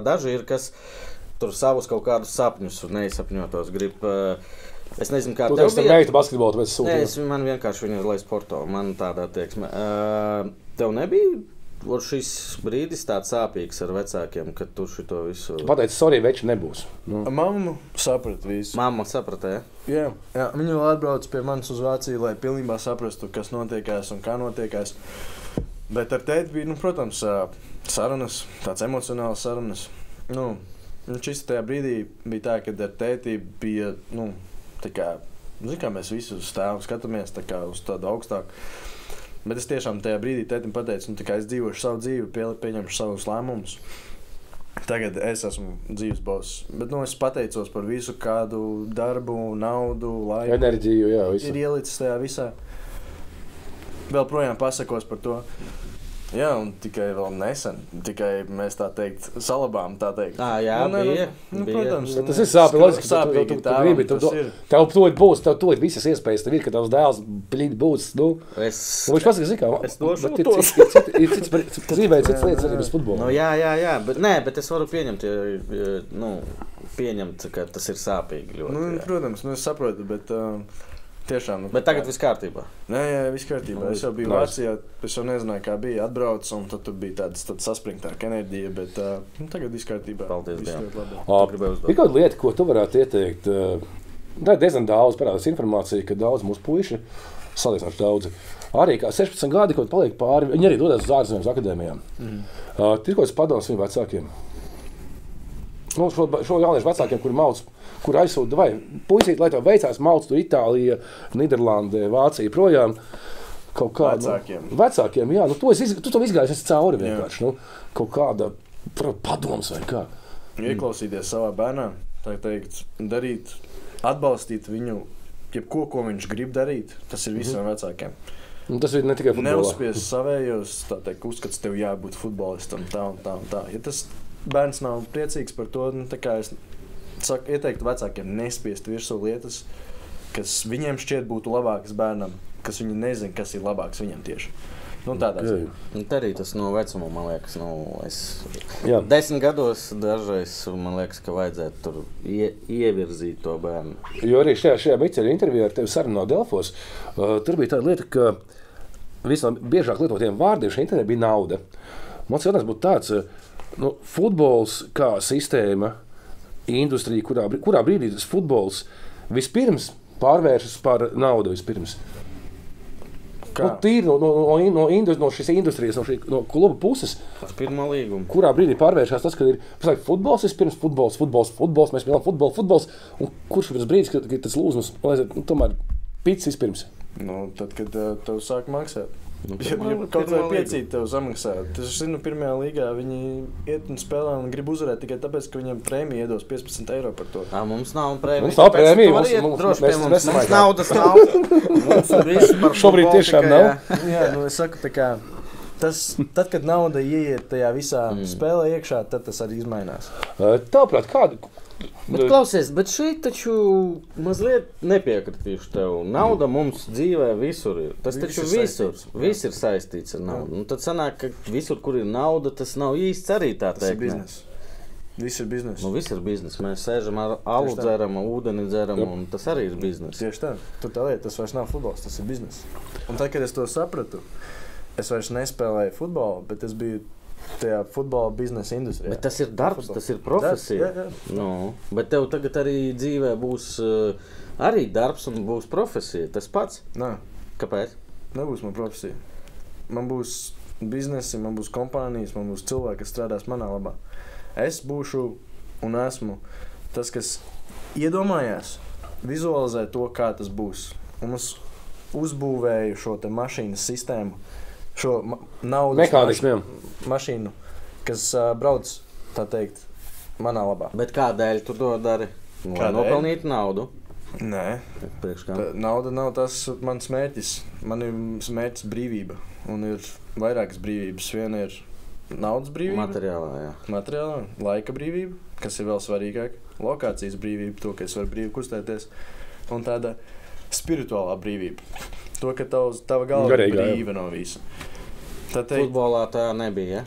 daži ir, kas tur savus kaut kādus sapņus neizsapņotos grib. Es nezinu, kā tev bija. Meita basketbolu, tāpēc sūtīju. Man vienkārši viņa ir, lai sporto, man tādā tieksme. Tev nebija šis brīdis tāds sāpīgs ar vecākiem, kad tu šito visu... Tu pateici, sorry, veči nebūs. Mamma saprata visu. Mamma saprata, Jā, viņa vēl atbrauc pie manis uz Vāciju, lai pilnībā saprastu, kas notiekās un kā notiekās. Bet ar tēti bija, protams, sarunas, tāds emocionāls sarunas. Šis tajā brīdī bija tā, kad ar tēti bija, tā kā mēs visu stāvam, skatāmies tā kā uz tādu augstāku. Bet es tiešām tajā brīdī tētim pateicu, tā kā es dzīvošu savu dzīvi, pieņemšu savus lēmumus. Tagad es esmu dzīves boss. Bet es pateicos par visu kādu darbu, naudu, laiku. Enerģiju, jā, visu. Ir ielicis tajā visā. Vēl projām pasakos par to. Jā, un tikai vēl nesen, tikai mēs tā teikt, salabām tā teikt. Jā, bija. Protams. Tas ir sāpīgi, tu gribi, tev tūlīt būs, tev tūlīt visas iespējas, tev ir, ka tavs dēls plīt būs, viņš pasaka, zikā, ir cits dzīvē, cits lietas arī bez futbola. Jā, bet es varu pieņemt, ka tas ir sāpīgi ļoti. Protams, es saprotu, bet... Tiešām, bet tagad viss kārtībā. Jā, viss kārtībā. Es jau biju Vācijā, es jau nezināju, kā bija atbraucis, un tad bija tāda saspringtāka enerģija, bet tagad viss kārtībā. Paldies Dievam. Ir kāda lieta, ko tu varētu ieteikt? Tā ir diezgan daudz parādās informācija, ka daudz mūsu puiši, salīdzinoši daudzi, arī kā 16 gadi, kaut paliek pāri, viņi arī dodas uz ārzemēm, uz akadēmijām. Ir kaut kāds padoms viņu vecākiem. Šo jauniešu vecākiem, kuri mauc, kur aizsūta, vai puisīt, lai tev veicās, mauc tu Itālija, Nīderlande, Vācija projām. Kaut kāda, vecākiem, jā. Tu to izgājies esi cauri vienkārši. Kaut kāda padoms vai kā. Ieklausīties savā bērnā, tā teikt, darīt, atbalstīt viņu, jebko, ko viņš grib darīt, tas ir visiem vecākiem. Tas ir ne tikai futbolā. Neuzspies savējos, tā teikt, uzskats tev jābūt futbolistam, tā un tā un tā. Ja tas bērns nav priecīgs par to, tā kā es ieteiktu vecākiem nespiest virsū lietas, kas viņiem šķiet būtu labākas bērnam, kas viņi nezin, kas ir labāks viņiem tieši. Tādā ziņā. Arī tas no vecuma, man liekas, 10 gados dažreiz, man liekas, ka vajadzētu tur ievirzīt to bērnu. Jo arī šajā Miķeļa intervijā ar tevi sarunā Delfos, tur bija tāda lieta, ka visam biežāk lietotiem vārdiem šajā intervijā bija nauda. Mans jautājums būtu tāds, futbols kā sistēma, industrija, kurā brīdī tas futbols vispirms pārvēršas par naudu vispirms? tīri no šīs industrijas, no kluba puses. Tas pirmā līguma. Kurā brīdī pārvēršās tas, ka ir futbols, vispirms futbols, mēs spēlējam futbols, un kurš ir tas brīdis, kad tas lūzums, tomēr pits vispirms? Tad, kad tev sāk maksāt. Ja kaut vai piecīt tev samaksā. Tas zinu, pirmajā līgā viņi iet un spēlē un grib uzvarēt tikai tāpēc, ka viņiem prēmija iedos 15 eiro par to. Mums nav prēmija. Mums nav prēmija. Mums naudas nav. Mums viss par šobrīd tiešām nav. Jā, es saku, tā kā tad, kad nauda ieiet tajā visā spēlē iekšā, tad tas arī izmainās. Tāprāt, kāda? Bet klausies, bet šeit taču mazliet nepiekritīšu tev. Nauda mums dzīvē visur ir. Tas taču visur. Viss ir saistīts ar naudu. Un tad sanāk, ka visur, kur ir nauda, tas nav īsts arī tā teikt. Tas ir biznes. Viss ir biznes. Viss ir biznes. Mēs sēžam ar alu dzeram, ūdeni dzeram, un tas arī ir biznes. Tieši tā. Tu tā lieta, tas vairs nav futbols, tas ir biznes. Un tad, kad es to sapratu, es vairs nespēlēju futbolu, bet es biju tajā futbola biznesa industrijā. Bet tas ir darbs, tas ir profesija. Jā. Bet tev tagad arī dzīvē būs arī darbs un būs profesija. Tas pats? Nē. Kāpēc? Nebūs man profesija. Man būs biznesi, man būs kompānijas, man būs cilvēki, kas strādās manā labā. Es būšu un esmu tas, kas iedomājās, vizualizē to, kā tas būs. Un es uzbūvēju šo te mašīnas sistēmu, šo naudas mašīnu, kas brauc, tā teikt, manā labā. Bet kādēļ tu to dari? Lai nopelnītu naudu? Nē, nauda nav tas mans mērķis. Man ir mērķis brīvība. Un ir vairākas brīvības. Viena ir naudas brīvība. Materiālā, laika brīvība, kas ir vēl svarīgāk. Lokācijas brīvība, to, ka es varu brīvi kustēties. Un tāda spirituālā brīvība. To, ka tava galva ir brīva no visa. Futbolā tā nebija, ja?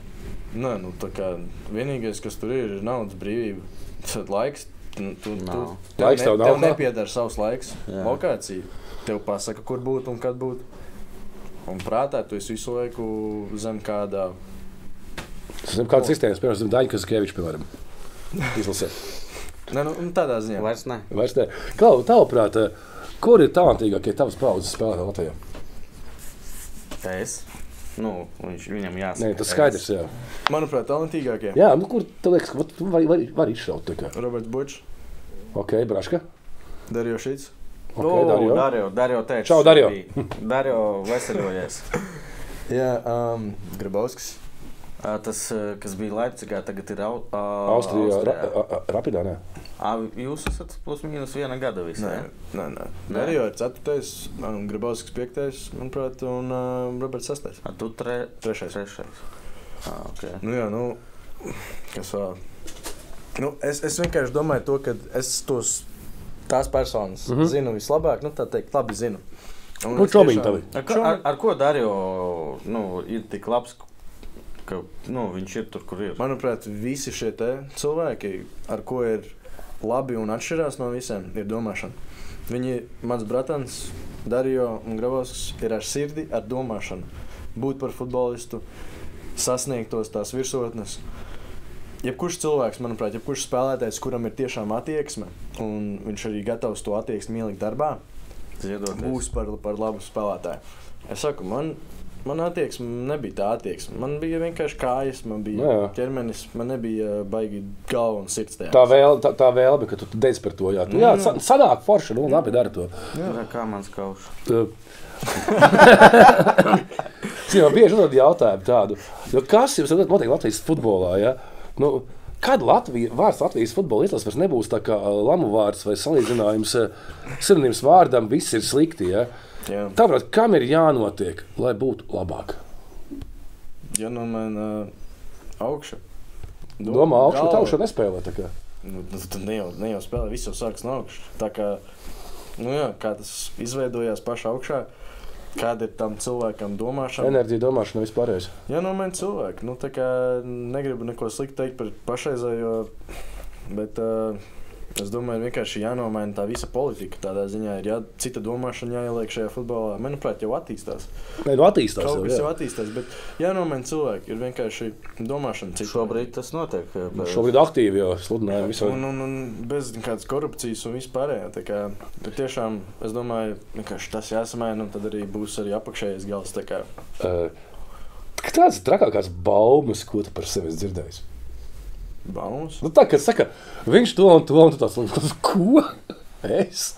Nē, tā kā vienīgais, kas tur ir naudas brīvība. Tad laiks, tev nepiedara savs laiks. Jā. Lokācija. Tev pasaka, kur būt un kad būt. Un prātā tu esi visu laiku zem kādā... Zem kāda sistēmas, piemēram, zem Daņa Kazakieviča, piemēram. Izlasē. Nē, tādā ziņā. Vairs ne. Klau, tavuprāt, kur ir talantīgākie tavas paudzes spēlētāji Latvijā? Es? Viņam jāsaka. Nē, tas skaidrs, jā. Manuprāt, talantīgākie. Jā, kur tu liekas, ka tu var izšaut? Roberts Bučs. Ok, Braška. Dario Šits. Ok, Dario teica. Čau, Dario. Dario veseļojies. Jā, Grabovskis. Tas, kas bija Leipzigā, tagad ir Austrijā. Rapidā, nē. Jūs esat plus mīnus 1 gada visi, Nē. Dario ir 4. Grabovskis 5. manuprāt, un Roberts 6. Tu 3. Okay. Kas vēl? Es vienkārši domāju to, ka es tās personas zinu vislabāk, tā teikt, labi zinu. Čomiņi tavi. Ar ko Dario ir tik labs, ka viņš ir tur, kur ir? Manuprāt, visi šie cilvēki, ar ko ir labi un atšķirās no visiem, ir domāšana. Viņi, mans bratans, Dario un Grabovskis, ir ar sirdi, ar domāšanu. Būt par futbolistu, sasniegt tās virsotnes. Jebkurš cilvēks, manuprāt, jebkurš spēlētājs, kuram ir tiešām attieksme, un viņš arī gatavs to attieksmi ielikt darbā, būs par labu spēlētāju. Es saku, man attieksme nebija tā attieksme. Man bija vienkārši kājas, man bija ķermenis, man nebija baigi galva un sirds tajā. Tā vēlme, ka tu dedz par to, jā. Jā, sanāk forši, labi dara to. Jā, kā mans kauš. Man bieži uzdod jautājumu tādu, kas jums notiek Latvijas futbolā, ja? Kad vārds Latvijas futbola izlases vairs nebūs tā kā lamu vārds vai salīdzinājums sinonīms vārdam, viss ir slikti, ja? Tāpēc, kam ir jānotiek, lai būtu labāk? Ja man augša. Domā, augša, tā augša nespēlē tā kā. Tad ne jau spēlē, viss jau sākas no augša. Tā kā, kā tas izveidojās paša augšā, kāda ir tam cilvēkam domāšana. Enerģija domāšana vispārējais. Ja man cilvēki, tā kā negribu neko sliktu teikt par pašreizējo, bet Es domāju, vienkārši jānomaina tā visa politika. Tādā ziņā ir cita domāšana jāieliek šajā futbolā. Manuprāt, jau attīstās. Nē, nu attīstās. Kaut kas jau attīstās, bet jānomaina cilvēki. Ir vienkārši domāšana cita. Šobrīd tas notiek. Šobrīd aktīvi jau sludinājumi visur. Un bez kādas korupcijas un vispārējā. Tā kā tiešām, es domāju, vienkārši tas jāsamaina, un tad arī būs arī apakšējais gals. Tā kā. Kāds trakākās baumas, ko tu par sevi esi dzirdējis? Baumas? Nu tā, kad saka, viņš to un tu tāds, ko? Es?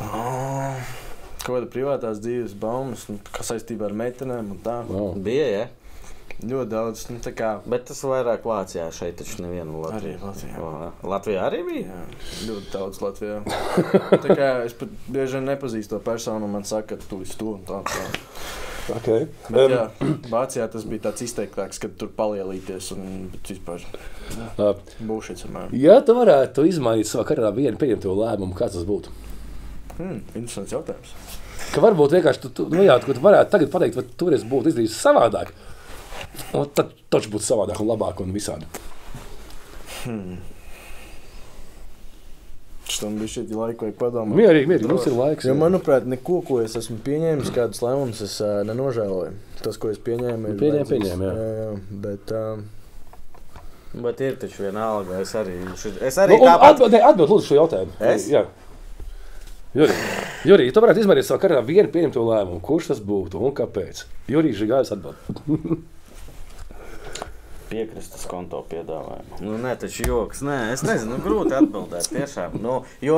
Kaut kāda privātās dzīves baumas, kā saistībā ar meitenēm un tā. Bija, ja? Ļoti daudz, tā kā. Bet tas vairāk Vācijā, šeit taču nevienu Latviju. Arī Latvijā. Latvijā arī bija? Jā, ļoti daudz Latvijā. Tā kā es pat bieži vien nepazīstu to personu, un man saka, ka tu esi tu un tā. Okay. Bet, jā, Vācijā tas bija tāds izteiktāks, kad tur palielīties un vispār būšits. Ja tu varētu izmainīt savā karjerā vienu pieņemto lēmumu, kāds tas būtu? Interesants jautājums. Ka varbūt vienkārši tu varētu tagad pateikt, vai toreiz būtu izdarījis savādāk. Un tad taču būtu savādāk un labāk un visādi. Tam bija šeit laika vajag padomāt. Mierīgi, mums ir laiks. Jo, manuprāt, neko, ko es esmu pieņēmis, kādus lēmumus es nenožēloju. Tas, ko es pieņēmu, ir Pieņēmu, jā. Bet ir taču vienalga. Es arī tāpat. Atbild lūdzu šo jautājumu. Es? Jā. Jurij, tu varētu izmērīt savā karjerā vienu pieņemto lēmumu. Kurš tas būtu un kāpēc? Jurij Žigājs atbild. Piekrastas konto piedāvājumu. Nu, nē, taču joks. Nē, es nezinu, grūti atbildēt tiešām. Nu, jo,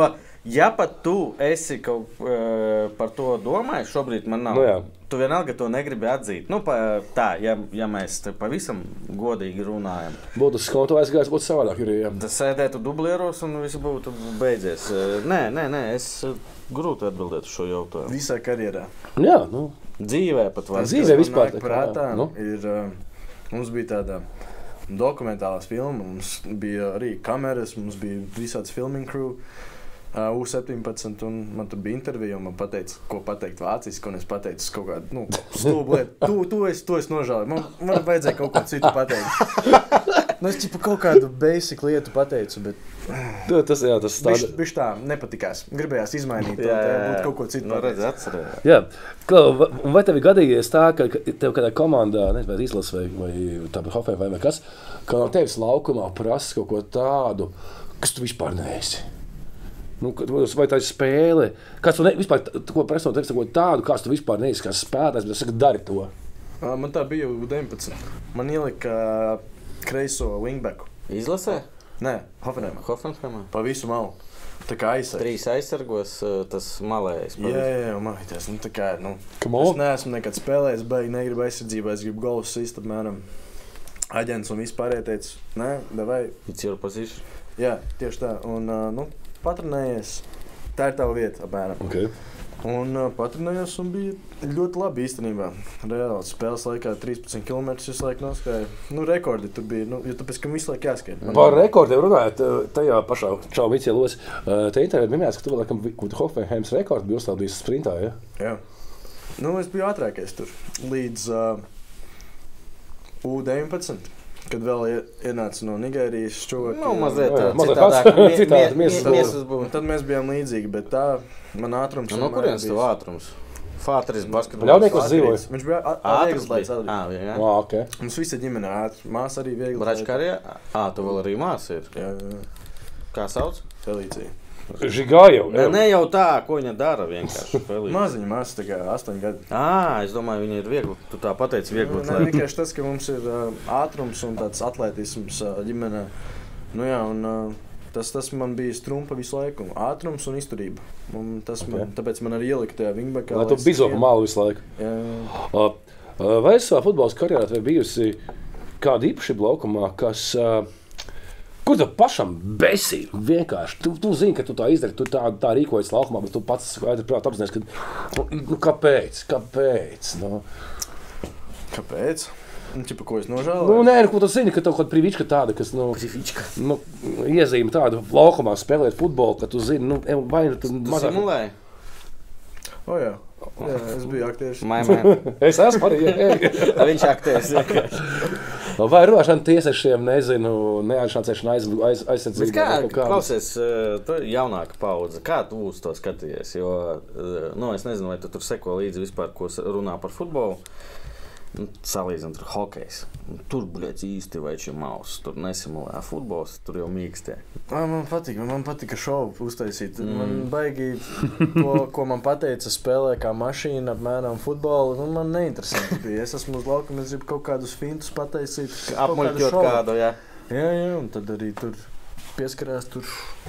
ja pat tu esi kaut par to domājis, šobrīd man nav. Tu vienalga to negribi atzīt. Nu, tā, ja mēs te pavisam godīgi runājam. Būtu tas konto aizgājis, būtu savādāk, Jurij. Tas sēdētu dublieros un viss būtu beidzies. Nē, es grūti atbildēt uz šo jautājumu. Visā karjerā. Jā, nu. Dzīvē pat var. Dzīvē vispār. Prātā ir... Mums bija tāda dokumentālās filma, mums bija arī kameras, mums bija visāds filming crew, U17, un man tur bija intervija, un man pateica, ko pateikt vāciski, un es pateicu kaut kādu, stulbu lietu. Tu esi nožēlēji. Man vajadzēja kaut ko citu pateikt. Es ķipa kaut kādu basic lietu pateicu, bet... Tas Bišķi tā nepatikās. Gribējās izmainīt, būt kaut ko citu pateikt. Jā. Vai tev ir gadījies tā, ka tev kādā komandā, nezinu, izlas vai tāpēc Hofēm vai kas, ka no tevis laukumā prasa kaut ko tādu, kas tu vispār neesi? Nu, vai tā ir spēle? Kāds tu vispār prasa no tevis kaut ko tādu, kāds tu vispār neesi, kāds spēlētājs, bet es saku, dari to? Man tā bija U19. Man ielika kreiso wingbacku. Izlasē? Nē, Hoffenheimā. Pa visu malu. Tā kā aizsargs. 3 aizsargos, tas malējais. Jā, malīties. Tā kā, es neesmu nekad spēlējis, baigi negribu aizsardzībā, es gribu golus sist, apmēram. Aģents un vispār ieteicu, nē, davai. It's your position. Jā, tieši tā. Un, patrenējies. Tā ir tava vieta, apmēram. Okay. Un patrenējos un bija ļoti labi īstenībā. Reāli spēles laikā 13 km visu laiku noskāja. Rekordi tur bija, jo tāpēc, ka visu laiku jāskaita. Par rekordiem runājot, tajā pašā Čau Vicielos, te intervijā minējās, ka tu vēl laikam Hoffenheims rekordu bija uzstādījis sprintā, ja? Jā. Es biju ātrākais tur līdz U19. Kad vēl ienāca no Nigērijas čovaki. Mazliet miesas būtu. Tad mēs bijām līdzīgi, bet tā man ātrums... No kurienes tev ātrums? Fāteris basketbols. Ļauniekos dzīvojas. Viņš bija ātris laids. Okay. Mums visa ģimene ātri. Māsa arī viegli. Bračka arī? Tu vēl arī māsa ir? Jā. Kā sauc? Felīcija. Žigājau. Ne jau tā, ko viņa dara vienkārši. Maziņa māsa, tā kā 8 gadi. Es domāju, viņa ir viegli. Tu tā pateici viegli. Vienkārši tas, ka mums ir ātrums un tāds atletisms ģimenē. Tas man bija strumpa visu laiku. Ātrums un izturība. Tāpēc man arī ielika tajā wingbackā. Lai tu bizopu malu visu laiku. Jā. Vai savā futbolas karjerā tev bijusi kāda īpašība laukumā, kas... Kur tev pašam besī? Vienkārši. Tu zini, ka tu tā izdari, tu tā rīkojies laukumā, bet tu pats prāt apzinies, ka... Kāpēc? Kāpēc? Kāpēc? Ko es nožēloju? Nē, ko tu zini, ka tev kaut privička tāda, kas, iezīme tādu laukumā spēlēt futbolu, ka tu zini, vai tu mazāk... Simulēji? Jā. Jā, es biju aktieris. Es esmu arī, jā. Viņš aktieris. Vai runāšana tiesešiem, nezinu, neatšancēšana aizsardzību? Bet kā, klausies, tu ir jaunāka paudze. Kā tu uz to skaties? Jo, es nezinu, vai tu tur seko līdzi vispār, ko runā par futbolu. Salīdzinot ar hokejs. Tur, bļēc, īsti vai šī maus. Tur nesimulē futbols, tur jau mīkstie. Man patika šovu uztaisīt. Man baigi to, ko man pateica, spēlē kā mašīna, apmēram futbolu. Man neinteresanti bija. Es esmu uz laukuma, es gribu kaut kādus fintus pataisīt. Apmuļķot kādu, jā. Jā, un tad arī tur pieskarās tur.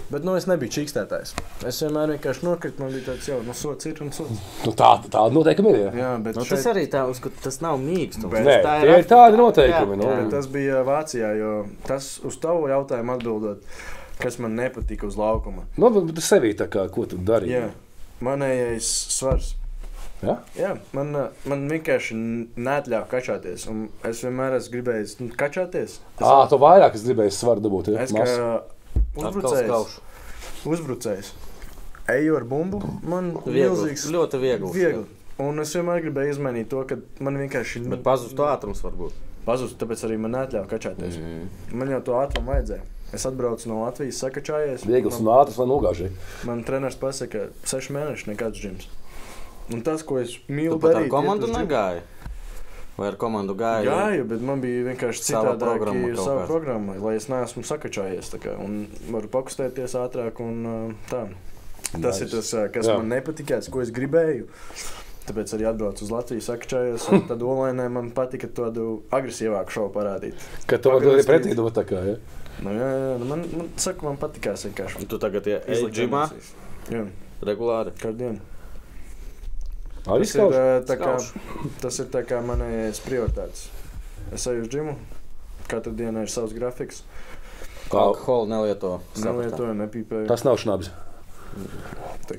Bet, es nebiju čīkstētājs. Es vienmēr vienkārši nokritu, man bija tāds sots ir un sots. Tā noteikumi ir, jā. Bet tas arī tā, tas nav mīkstums. Nē, tie ir tādi noteikumi. Tas bija Vācijā, jo tas uz tavu jautājumu atbildot, kas man nepatika uz laukuma. Bet tu sevī tā kā, ko tu darīji? Jā, manējais svars. Ja? Jā, man vienkārši neatļāva kačāties. Un es vienmēr esmu gribējis kačāties. Tu vairāk es gribēju svaru dabūt. Ja? Es kā uzbrucējs. Eju ar bumbu, man milzīgs. Ļoti viegli. Un es vienmēr gribēju izmainīt to, ka man vienkārši... Bet pazustu ātrums varbūt. Pazustu, tāpēc arī man neatļāva kačāties. Man jau to ātrumu vajadzēja. Es atbraucu no Latvijas, sakačājies. Viegls un ātrs, lai nogāžī. Man treneris pasaka, 6 mēneši nekāds džims. Un tas, ko es mīlu darīt... Tu pat ar komandu negāji? Vai ar komandu gāju? Gāju, bet man bija vienkārši citādāki savu programmu, lai es neesmu sakačājies. Un varu pakustēties ātrāk un tā. Tas ir tas, kas man nepatikās, ko es gribēju. Tāpēc arī atbraucu uz Latviju, sakačājos. Tad Olainē man patika tādu agresīvāku šovu parādīt. Ka to arī pretī dot tā kā, ja? Jā. Man patikās vienkārši. Tu tagad ej džimā? Jā. Regulāri? Kādu dienu. Tas ir tā kā manējais prioritātes. Es eju uz džimu, katru dienu ir savs grafiks. Alkoholu nelieto? Nelietoju, nepīpēju. Tas nav šnabis.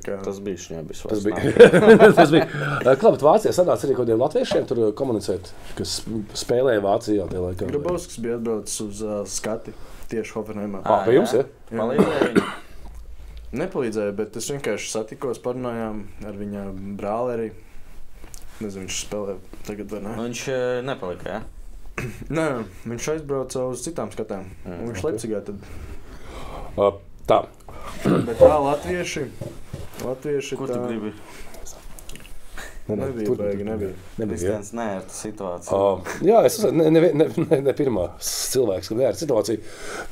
Tas bija šņabis. Tas bija. Klāt, Vācijā sanāca arī kādiem latviešiem tur komunicēt, kas spēlēja Vācijā tie laikā. Grabovskis bija atbraucis uz skati tieši Hoffenheimā. Pie jums, ja? Palīdzēja viņu? Nepalīdzēja, bet es vienkārši satikos, parunājām ar viņa brāli arī. Nezinu, viņš spēlē tagad vai ne. Viņš nepalika, jā? Nē, viņš aizbrauca uz citām skatām. Viņš Leipzigā tad. Tā. Bet tā latvieši Kur tu gribi? Nebija. Kristians, neērta situācija. Jā, es ne pirmā cilvēks, ka neērta situācija.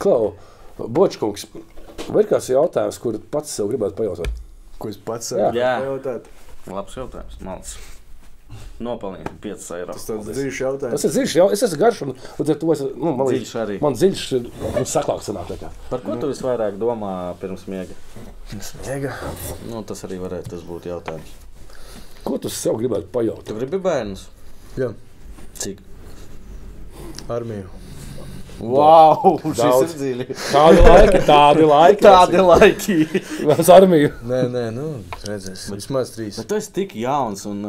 Klau, Bočkungs. Vai ir kāds jautājums, kur pats sev gribētu pajautāt? Ko es pats sev pajautāt? Labs jautājums, malts. Nopelnīt 5 eiro. Tas tāds dziļš jautājums. Tas ir dziļš jautājums. Es esmu garš un ar to es... dziļš arī. Man dziļš saklāk sanāk tā kā. Par ko tu visvairāk domā pirms miega? Miega? Tas arī varētu tas būt jautājums. Ko tu sev gribētu pajautāt? Tu gribi bērnus? Jā. Cik? Armiju. Wow, šis ir dziļi. Tādi laiki. Mēs armiju. Nē, redzēs. Vismaz 3. Bet tu esi tik jauns un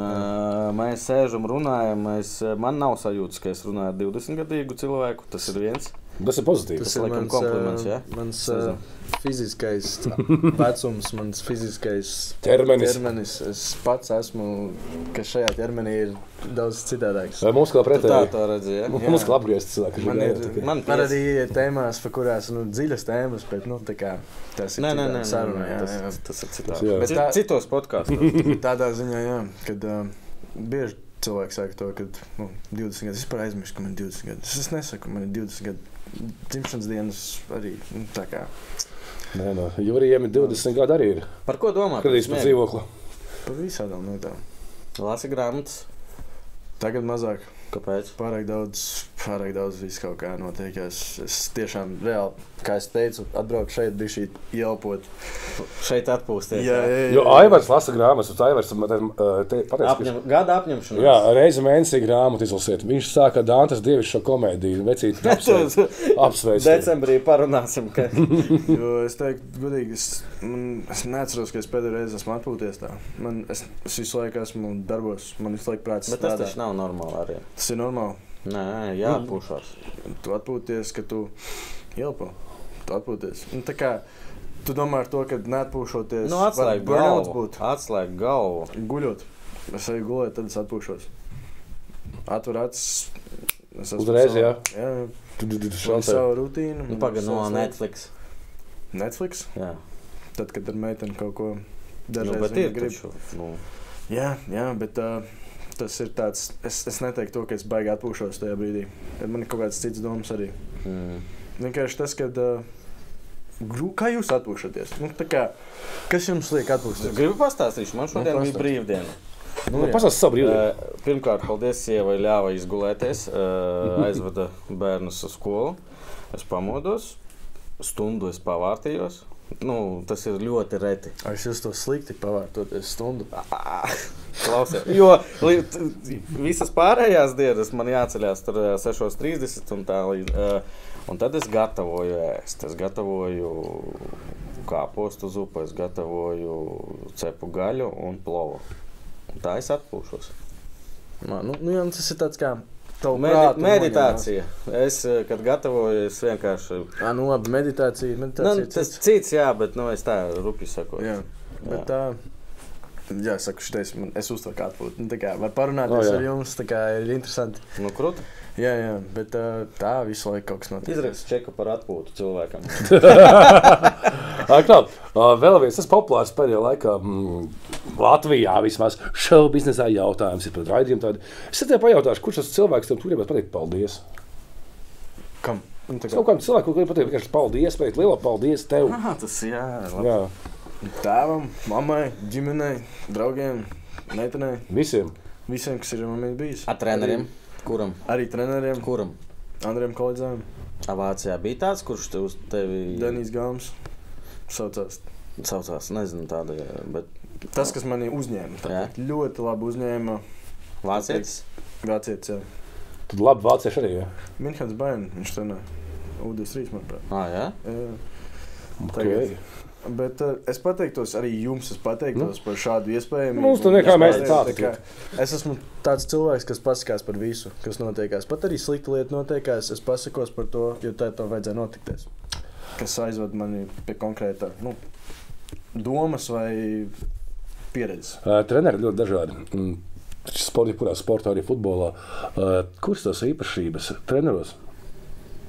mēs sēžam runājam. Man nav sajūtas, ka es runāju ar 20-gadīgu cilvēku. Tas ir viens. Tas ir pozitīvs. Tas ir laikam kompliments, jā? Mans fiziskais vecums, mans fiziskais ķermenis. Es pats esmu, ka šajā ķermenī ir daudz citādāks. Vai muskula pretēji? Tā to redzi, jā? Muskula apgriezta cilvēki. Man arī ir tēmās, pa kurās dziļas tēmas, bet tā kā tas ir citādi saruna. Tas ir citādi. Bet citos podkāstos. Tādā ziņā, jā, kad bieži cilvēki saka to, ka 20 gadus vispār aizmirst, ka man ir 20 gadus. Es nesaku, man ir 20 gadu. Dzimšanas dienas arī tā kā. Nē, Jurijiem ir 20 gadi arī ir. Par ko domā? Kredīts par dzīvokli. Par visādām lietām. Lasi grāmatas? Tagad mazāk. Kāpēc? Pārāk daudz viss kaut kā notiek. Es tiešām reāli, kā es teicu, atbraucu šeit, bija šī ielpot. Šeit atpūsties. Jā. Jo Aivars lasa grāmatas, un Aivars pateica, gada apņemšanās. Jā, reizi mēnesī grāmatu izlasiet. Viņš sāka Dantes dievišķo komēdiju, vecīt apsveic. Decembrī parunāsim, ka... Jo es teiktu, godīgi, es neatceros, ka es pēdējo reizi esmu atpūties tā. Es visu laiku esmu darbos, man visu laiku prāts strādā. Bet tas taču nav normāli arī. Tas ir normāli. Nē, jāatpūšās. Tu atpūties, ka tu ielpo. Tu atpūties. Tā kā tu domā ar to, ka neatpūšoties... Atslēg galvu. Guļot. Es eju gulēt, tad es atpūšos. Atver acis, Uzreiz, jā. Jā, savu rutīnu. Nu, pagaid no Netflix. Netflix? Jā. Tad, kad ar meiteni kaut ko dažreiz bet ir grib. taču, nu. Jā, bet tas ir tāds, es neteiktu to, ka es baigi atpūšos tajā brīdī. Man ir kaut kāds cits domas arī. Vienkārši tas, kad kā jūs atpūšaties? Nu, tā kā, kas jums liek atpūsties? Gribu pastāstīšu, man šodien bija brīvdiena. Pastāsti savu brīvdienu. Pirmkārt, paldies sievai ļāva izgulēties, aizvada bērnus uz skolu. Es pamodos, stundu es pavārtījos. Nu, tas ir ļoti reti. Es jūs to slikti pavārtoties stundu. Klausies. Jo visas pārējās dienas man jāceļās tur 6:30 un tā līdz. Un tad es gatavoju ēst. Es gatavoju kāpostu zupu, es gatavoju cepu gaļu un plovu. Un tā es atpūšos. Jā, tas ir tāds kā meditācija. Es, kad gatavoju, es vienkārši... labi, meditācija tas cits, jā, bet es tā rupi sakoju. Jā, bet tā... Jā, saku, šitais, es uztveru kā atpūtu. Tā kā var parunāties ar jums, tā kā ir interesanti. Nu, kruta. Jā, bet tā visu laiku kaut kas notiek. Izrakst čeku par atpūtu cilvēkam. Vēl viens tas populārs pēdējā laikā Latvijā vismaz šovu biznesā jautājums ir par raidījumu tādu. Es tev pajautāšu, kurš tas cilvēks tev gribētu pateikt paldies? Kam? Kaut kādam cilvēkam gribētu pateikt vienkārši paldies, pateikt lielo paldies tev. Tas jā. Tēvam, mammai, ģimenei, draugiem, meitenei. Visiem, kas ir man bijis. Ar treneriem? Kuram? Arī treneriem. Kuram? Andriem kolēģiem. Vācijā bija tāds, kurš tevi... Denijs Galms. Saucās, nezinu tādu, bet... Tas, kas mani uzņēma. Ļoti labi uzņēma. Vācietis? Vācietis, jā. Tad labi vācieši arī, jā? Minhens Bayern, viņš trenē. U23, manuprāt. Jā? Okay. Bet es pateiktos, arī jums par šādu iespēju. Mums tur nekā mēs tādu. Es esmu tāds cilvēks, kas pasakās par visu, kas notiekās. Pat arī slikta lieta notiekās, es pasakos par to, jo tā vajadzēja notikties. Kas aizved mani pie konkrētā domas vai pieredzes. Treneri ļoti dažādi. Kurā sportā, arī futbolā. Kuras tās īpašības treneros?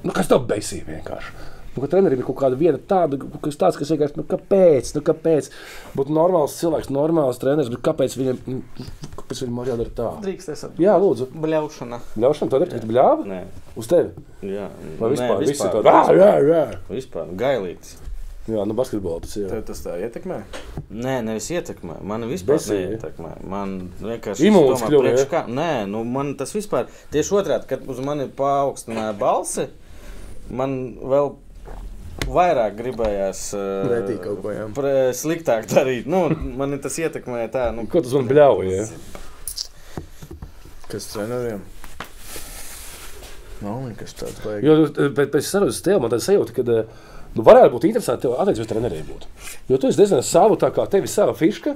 Kas tev besīja vienkārši? Trenerim ir kaut kāda viena tāda, kas vienkārši, kāpēc? Būtu normāls cilvēks, normāls treneris, bet kāpēc viņam jādara tā? Drīkst esat. Jā, lūdzu. Bļaušana. Bļaušana? Tad ir bļāva? Nē. Uz tevi? Jā. Vai vispār? Visi tādi? Jā. Vispār. Gailītis. Jā, basketbolā tas ir. Tev tas tā ietekmē? Nē, nevis ietekmē. Man vispār neietekmē. Man vienkārši... Imūns kļuva, Nē, man tas vispār... Tieši otrādi, kad uz mani paaugstināja balsi, man vēl... Vairāk gribējās kaut ko, sliktāk darīt. Man tas ietekmē tā. Ko tas man bļauja? Kas treneriem? Nav nekas tāds vajag. Jo pēc sarunas tev man tāda sajūta, ka varētu būt interesanti tev attiecības treneriem būt. Jo tu esi diezgan savu, tā kā tevi sava fiška,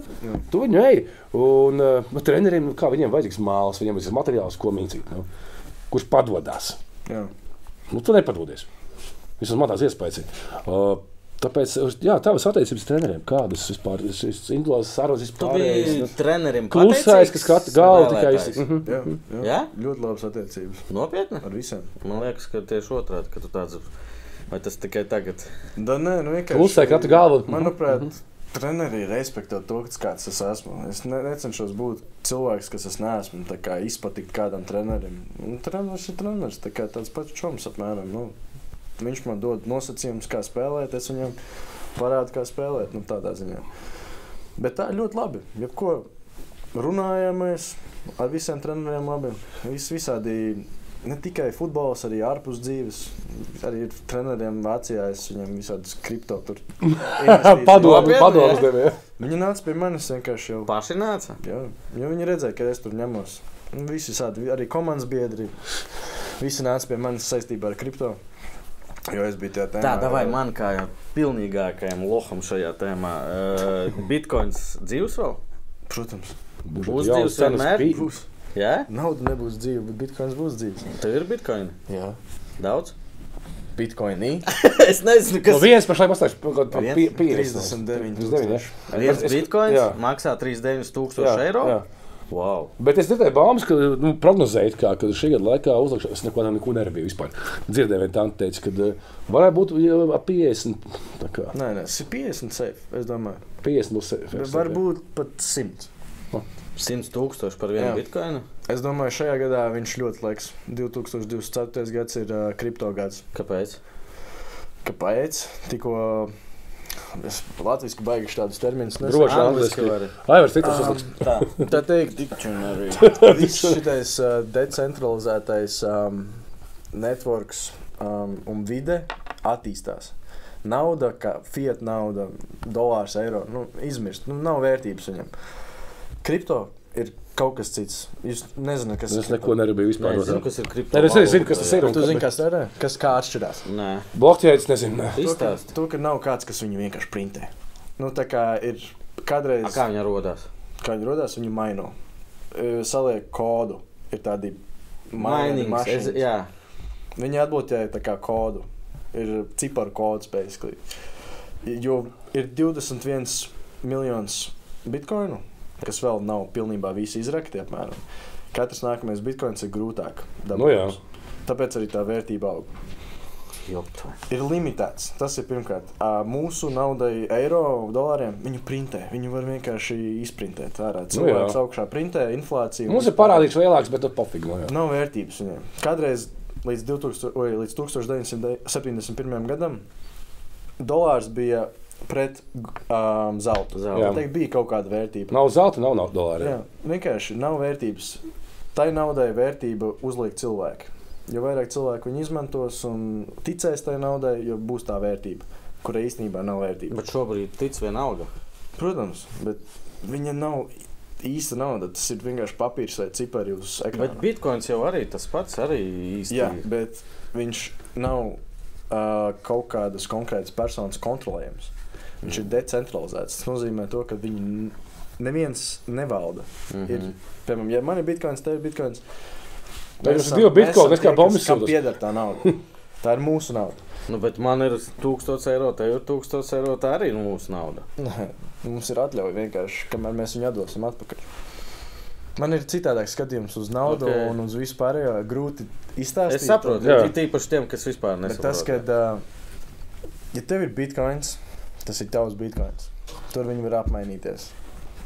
tu viņu ej. Un treneriem, kā viņiem vajadzīgs māls, viņiem vajadzīgs materiāls, ko mīcīt. Kurš padodās. Jā. Tu nepadodies. Vismaz man tās iespējas ir. Tāpēc, tavas attiecības treneriem, kādas vispār ir individuālas sarunas vispār? Tu biji trenerim klusais, kas skata galvu tikai izsaka. Jā? Ļoti labas attiecības. Nopietni? Ar visiem. Man liekas, ka tieši otrādi, ka tu tāds... Vai tas tikai tagad? Nē, vienkārši... Klusai katra galva. Manuprāt, treneri respektē to, kāds es esmu. Es necenšos būt cilvēks, kas es neesmu, tā kā izpatikt kādam trenerim. Treneris ir treneris, tā kā tāds pats čoms apmēram, Viņš man dod nosacījumus, kā spēlēt, es viņam parādu, kā spēlēt, tādā ziņā. Bet tā ļoti labi. Jebko runājamies ar visiem treneriem labi. Visādi, ne tikai futbols, arī ārpus dzīves. Arī treneriem Vācijā es viņam visādus kripto tur padomus devē. Viņi nāca pie manis vienkārši jau. Paši nāca? Jā, jo viņi redzēja, ka es tur ņemos. Visi sādi, arī komandas biedri. Visi nāca pie manis saistībā ar kripto. Jo es biju tajā tēmā. Tā, davai man kā pilnīgākajam loham šajā tēmā. Bitcoins dzīvs vēl? Protams. Būs dzīvs vienmēr? Būs. Jā? Nauda nebūs dzīva, bet bitcoins būs dzīvs. Tev ir bitcoini? Jā. Daudz? Bitcoini? Es nezinu, kas... Viens pašlaik pastāšu, 39. Viens bitcoins maksā 39,000 eiro? Wow. Bet es dzirdēju baumas, ka prognozēju, ka šī gada laikā uzlikšanas neko nerabīju vispār. Dzirdēju, viena tante teica, ka varētu būt ap 50. Nē, tas ir 50 safe, es domāju. 50 būs safe. Varbūt pat 100. 100,000 par vienu bitkoinu? Es domāju, šajā gadā viņš ļoti laiks. 2024. gads ir kripto gads. Kāpēc? Kāpēc? Tikko es latviski baiguši tādus terminus. Droši angliski. Aivars, citas uzliks. Tā teikt, viss šitais decentralizētais networks un vide attīstās. Nauda, kā fiat nauda, dolārs, eiro, izmirst. Nav vērtības viņam. Kripto ir kaut kas cits. Jūs nezināt, kas es neko nerabīju vispār. Es zinu, kas ir kripto. Es zinu, kas tas ir. Tu zini, kas tā ir? Kas kā atšķirās? Nē. Blokķēdes nezinu. Izstāst. To, ka nav kāds, kas viņu vienkārši printē. Tā kā ir kādreiz... Kā viņa rodās? Kā viņa rodās, viņu maino. Saliek kodu. Ir tādi mainings. Jā. Viņi atbloķēja tā kā kodu. Ir ciparu kods, basically. Jo ir 21 miljons bitkoinu, kas vēl nav pilnībā visi izrakti apmēram. Katrs nākamais bitkoins ir grūtāk dabūt. Tāpēc arī tā vērtība aug. Ir limitēts. Tas ir pirmkārt. Mūsu naudai eiro, dolāriem, viņu printē. Viņu var vienkārši izprintēt ārā. Cilvēks augšā printē, inflācija. Mums ir parādīts lielāks, bet pofīgi. Nav vērtības viņiem. Kādreiz līdz 1971. gadam dolārs bija pret zeltu. Tā bija kaut kāda vērtība. Nav zelta, nav dolāri. Jā, vienkārši nav vērtības. Tai naudai vērtība uzliek cilvēki. Jo vairāk cilvēku viņi izmantos un ticēs tai naudai, jo būs tā vērtība, kurai īstenībā nav vērtība. Bet šobrīd tic vienalga. Protams, bet viņa nav īsta nauda. Tas ir vienkārši papīrs vai cipari uz ekrāna. Bet bitkoins jau arī tas pats arī īsti. Jā, bet viņš nav kaut kādas konkrētas personas kontrolējams. Viņš ir decentralizēts. Tas nozīmē to, ka viņu neviens nevalda. Ir, piemēram, ja man ir bitkoins, tev ir bitkoins. Mēs esam bitkoini, kā bombas kam pieder tā nauda. Tā ir mūsu nauda. Bet man ir 1000 eiro, tev ir 1000 eiro, tā arī ir mūsu nauda. Mums ir atļauja vienkārši, kamēr mēs viņu atdosim atpakaļ. Man ir citādāks skatījums uz naudu un uz vispārējo grūti izstāstīt. Es saprotu, tīpaši tiem, kas vispār nesaprot. Bet tas, kad, ja tev ir bitkoins, tas ir tavs bitkoins. Tur viņi var apmainīties.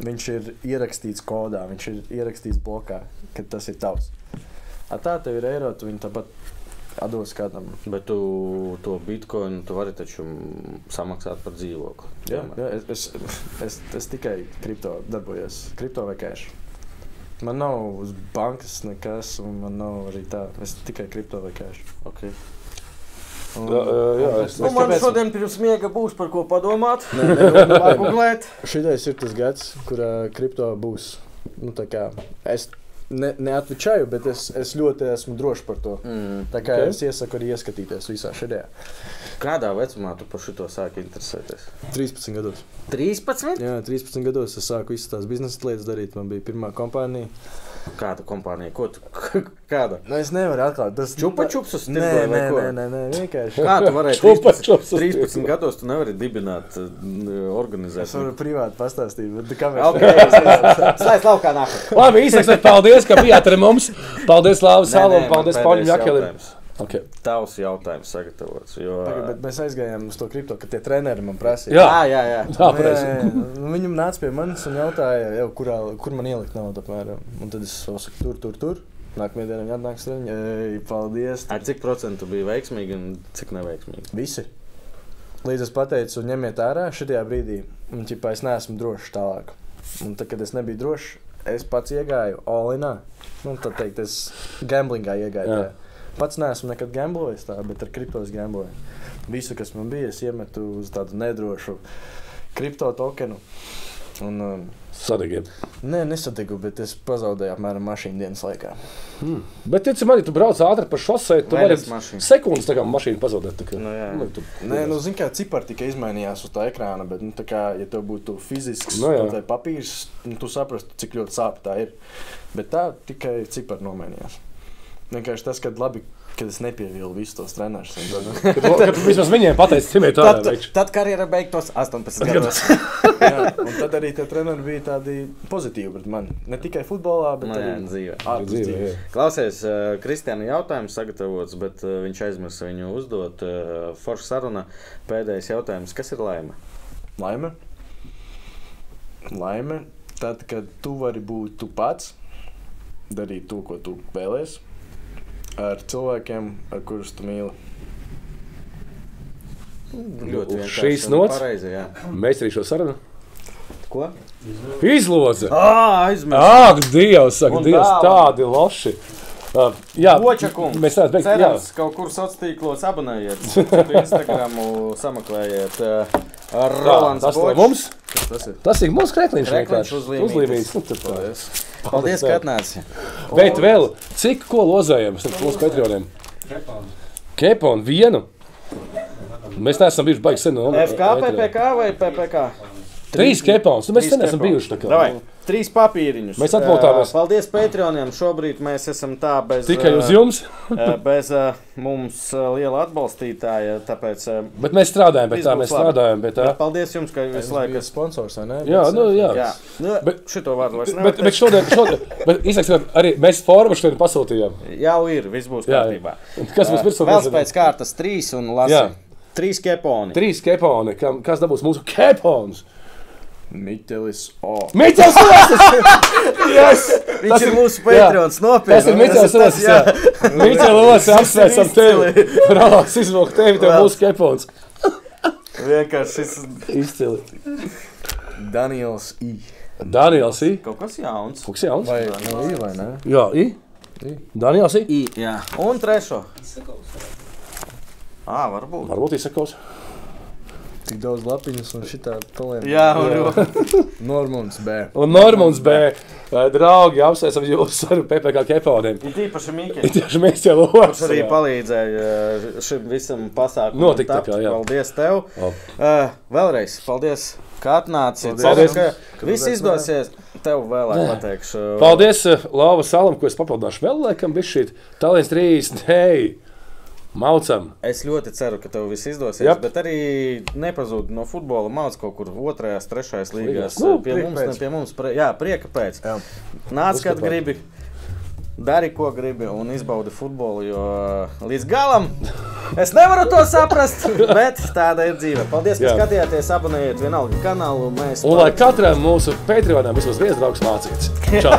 Viņš ir ierakstīts kodā, viņš ir ierakstīts blokā, kad tas ir tavs. Tā tev ir eiro, tu viņu tāpat atdos kādam. Bet tu to bitkoinu, tu vari taču samaksāt par dzīvokli. Jā, es tikai kripto darbojos. Kripto vai cash. Man nav uz bankas nekas, un man nav arī tā. Es tikai kripto vai cash. Okay. Man šodien pirms miega būs par ko padomāt. Šitais ir tas gads, kurā kripto būs. Tā kā es neatvičāju, bet es ļoti esmu drošs par to. Tā kā es iesaku arī ieskatīties visā šajā. Kādā vecumā tu par šito sāki interesēties? 13 gados. 13? Jā, 13 gados es sāku visas tās biznesa lietas darīt. Man bija pirmā kompānija. Kāda kompānija? Ko tu? Kāda? Es nevaru atklāt. Tas Čupa-čups uz tirgoja vai ko? Nē, vienkārši. Kā tu varēji 13 gados tu nevari dibināt, organizēt? Es varu privāti pastāstīt, bet kāpēc? Okay. Slēdz laukā nākamā. Labi, īsāks, paldies, ka bijāt ar mums. Paldies, Lāvis Salam, paldies Pauļam Jakelim. Okay. Tavs jautājums sagatavots. Jo... Bet mēs aizgājām uz to kripto, ka tie treneri man prasīja. Jā. Viņam nāca pie manis un jautāja, kur man ielikt naudu apmēram. Un tad es saku, tur. Nākamajā dienā viņi atnāks treniņi. Paldies. Cik procentu bija veiksmīgi un cik neveiksmīgi? Visi. Līdz es pateicu, ņemiet ārā šajā brīdī. Un ķipā es neesmu drošs tālāk. Un tad, kad es nebiju drošs, es pats iegāju all-inā. Tad teikt, es gamblingā iegāju tajā. Pats neesmu nekad gamblojis tā, bet ar kripto es gambloju. Visu, kas man bija, es iemetu uz tādu nedrošu kripto tokenu. Sadegi? Nē, nesadegu, bet es pazaudēju apmēram mašīnu dienas laikā. Bet, ticam, arī tu brauc ātri pa šosei, tu vari sekundes tā kā mašīnu pazaudēt. Zin kā, cipari tikai izmainījās uz tā ekrāna, bet, tā kā, ja tev būtu fizisks papīrs, tu saprastu, cik ļoti sāp tā ir. Bet tā tikai cipari nomainījās. Vienkārši tas, kad labi kad es nepievilu visus tos trenerus. Kad vismaz viņiem pateica, cimiet ārā veikšu. Tad karjera beigtos 18 gados. Jā, un tad arī tie treneri bija tādi pozitīvi pret mani. Ne tikai futbolā, bet arī dzīvē. Dzīvē. Klausies, Kristiāna jautājums sagatavots, bet viņš aizmirsa viņu uzdot. Forša saruna. Pēdējais jautājums. Kas ir laime? Laime? Laime, tad, kad tu vari būt tu pats, darīt to, ko tu vēlēsi, ar cilvēkiem, ar kurus tu mīli. Ļoti vienkārši. Šīs nots. Pareizi, jā. Mēs arī šo sarunu. Ko? Izloze! Aizmirst. Ak, Dievs, saka, Un Dievs, dāvana. tādi loši. Jā, Bočakungs. mēs tādu beigtu, jā. Cerams, kaut kur sociālos abonējiet. Citu Instagramu sameklējiet. Rolands Tas no Bočs. mums. Tas ir. Tas ir mūsu krekliņš Krekliņš vienkārši. uzlīmītis. Nu, tad paldies. Paldies, ka atnāci. Bet vēl, cik ko lozējam mūsu Patreoniem? Keponu vienu. Mēs neesam bijuši baigi sen no FK, PPK vai PPK? 3 keponus. Nu, mēs sen esam keponi. bijuši tā kā. Davai, 3 papīriņus. Mēs atpūtāmies. Paldies Patreoniem. Šobrīd mēs esam tā bez... Tikai uz jums. Bez mums liela atbalstītāja, tāpēc... Bet mēs strādājam pie viss tā, būs mēs labi. strādājam pie tā. Bet paldies jums, ka visu laiku... Sponsors, vai ne? Jā, nu jā. Jā, nu, Bet- šito vārdu vairs nevar Bet šodien, bet izsaksim, arī mēs formu šodien pasūtījām. jau ir, viss būs Jā, kārtībā. Kas mums virsū Vēl nezinu? pēc kārtas 3 un lasi. Jā. 3 keponi. 3 keponi. Kas dabūs mūsu keponus? Miķelis O. Mīķels Rosis! Yes! Viņš ir mūsu jā. Patreons nopietni. Tas ir Mīķels Rosis, jā. Mīķels Rosis, apsveicam tevi. Brālis, izvilk tevi, tev mūsu kepons. Vienkārši šis Izcili. Daniels I. Daniels I. kaut kas jauns. Fuks jauns? Vai no I vai ne? Jā, I. Daniels I. Jā. Un trešo. Varbūt. Varbūt izsakos. Tik daudz lapiņas un šitā talēm. Jā, un Normons B. Un Normons B. Draugi, apsveicam jūs ar PPK keponiem. ir īpaši Mīķi. Tieši mēs jau Kurš arī losam. palīdzēja šim visam pasākumam. Notika tā kā, jā. Paldies tev. Vēlreiz, paldies, ka atnāci. Paldies. Ceru, ka viss izdosies. Tev vēlāk pateikšu. Paldies Lāva Salam, ko es papildināšu vēl laikam bišķīt. Talents 30, hei! Maucam! Es ļoti ceru, ka tev viss izdosies, Jap. bet arī nepazūd no futbola māc kaut kur 2., 3. līgās. Nu, Pie prieka mums, pēc. ne pie mums. Jā, prieka pēc. Jā. Nāc, kad Uzskatāt. gribi, dari, ko gribi un izbaudi futbolu, jo līdz galam es nevaru to saprast, bet tāda ir dzīve. Paldies, ka Jā. skatījāties, abonējiet vienalga kanālu. Mēs Un lai katram mūsu Patreonam vismaz viens draugs mācīts. Čau!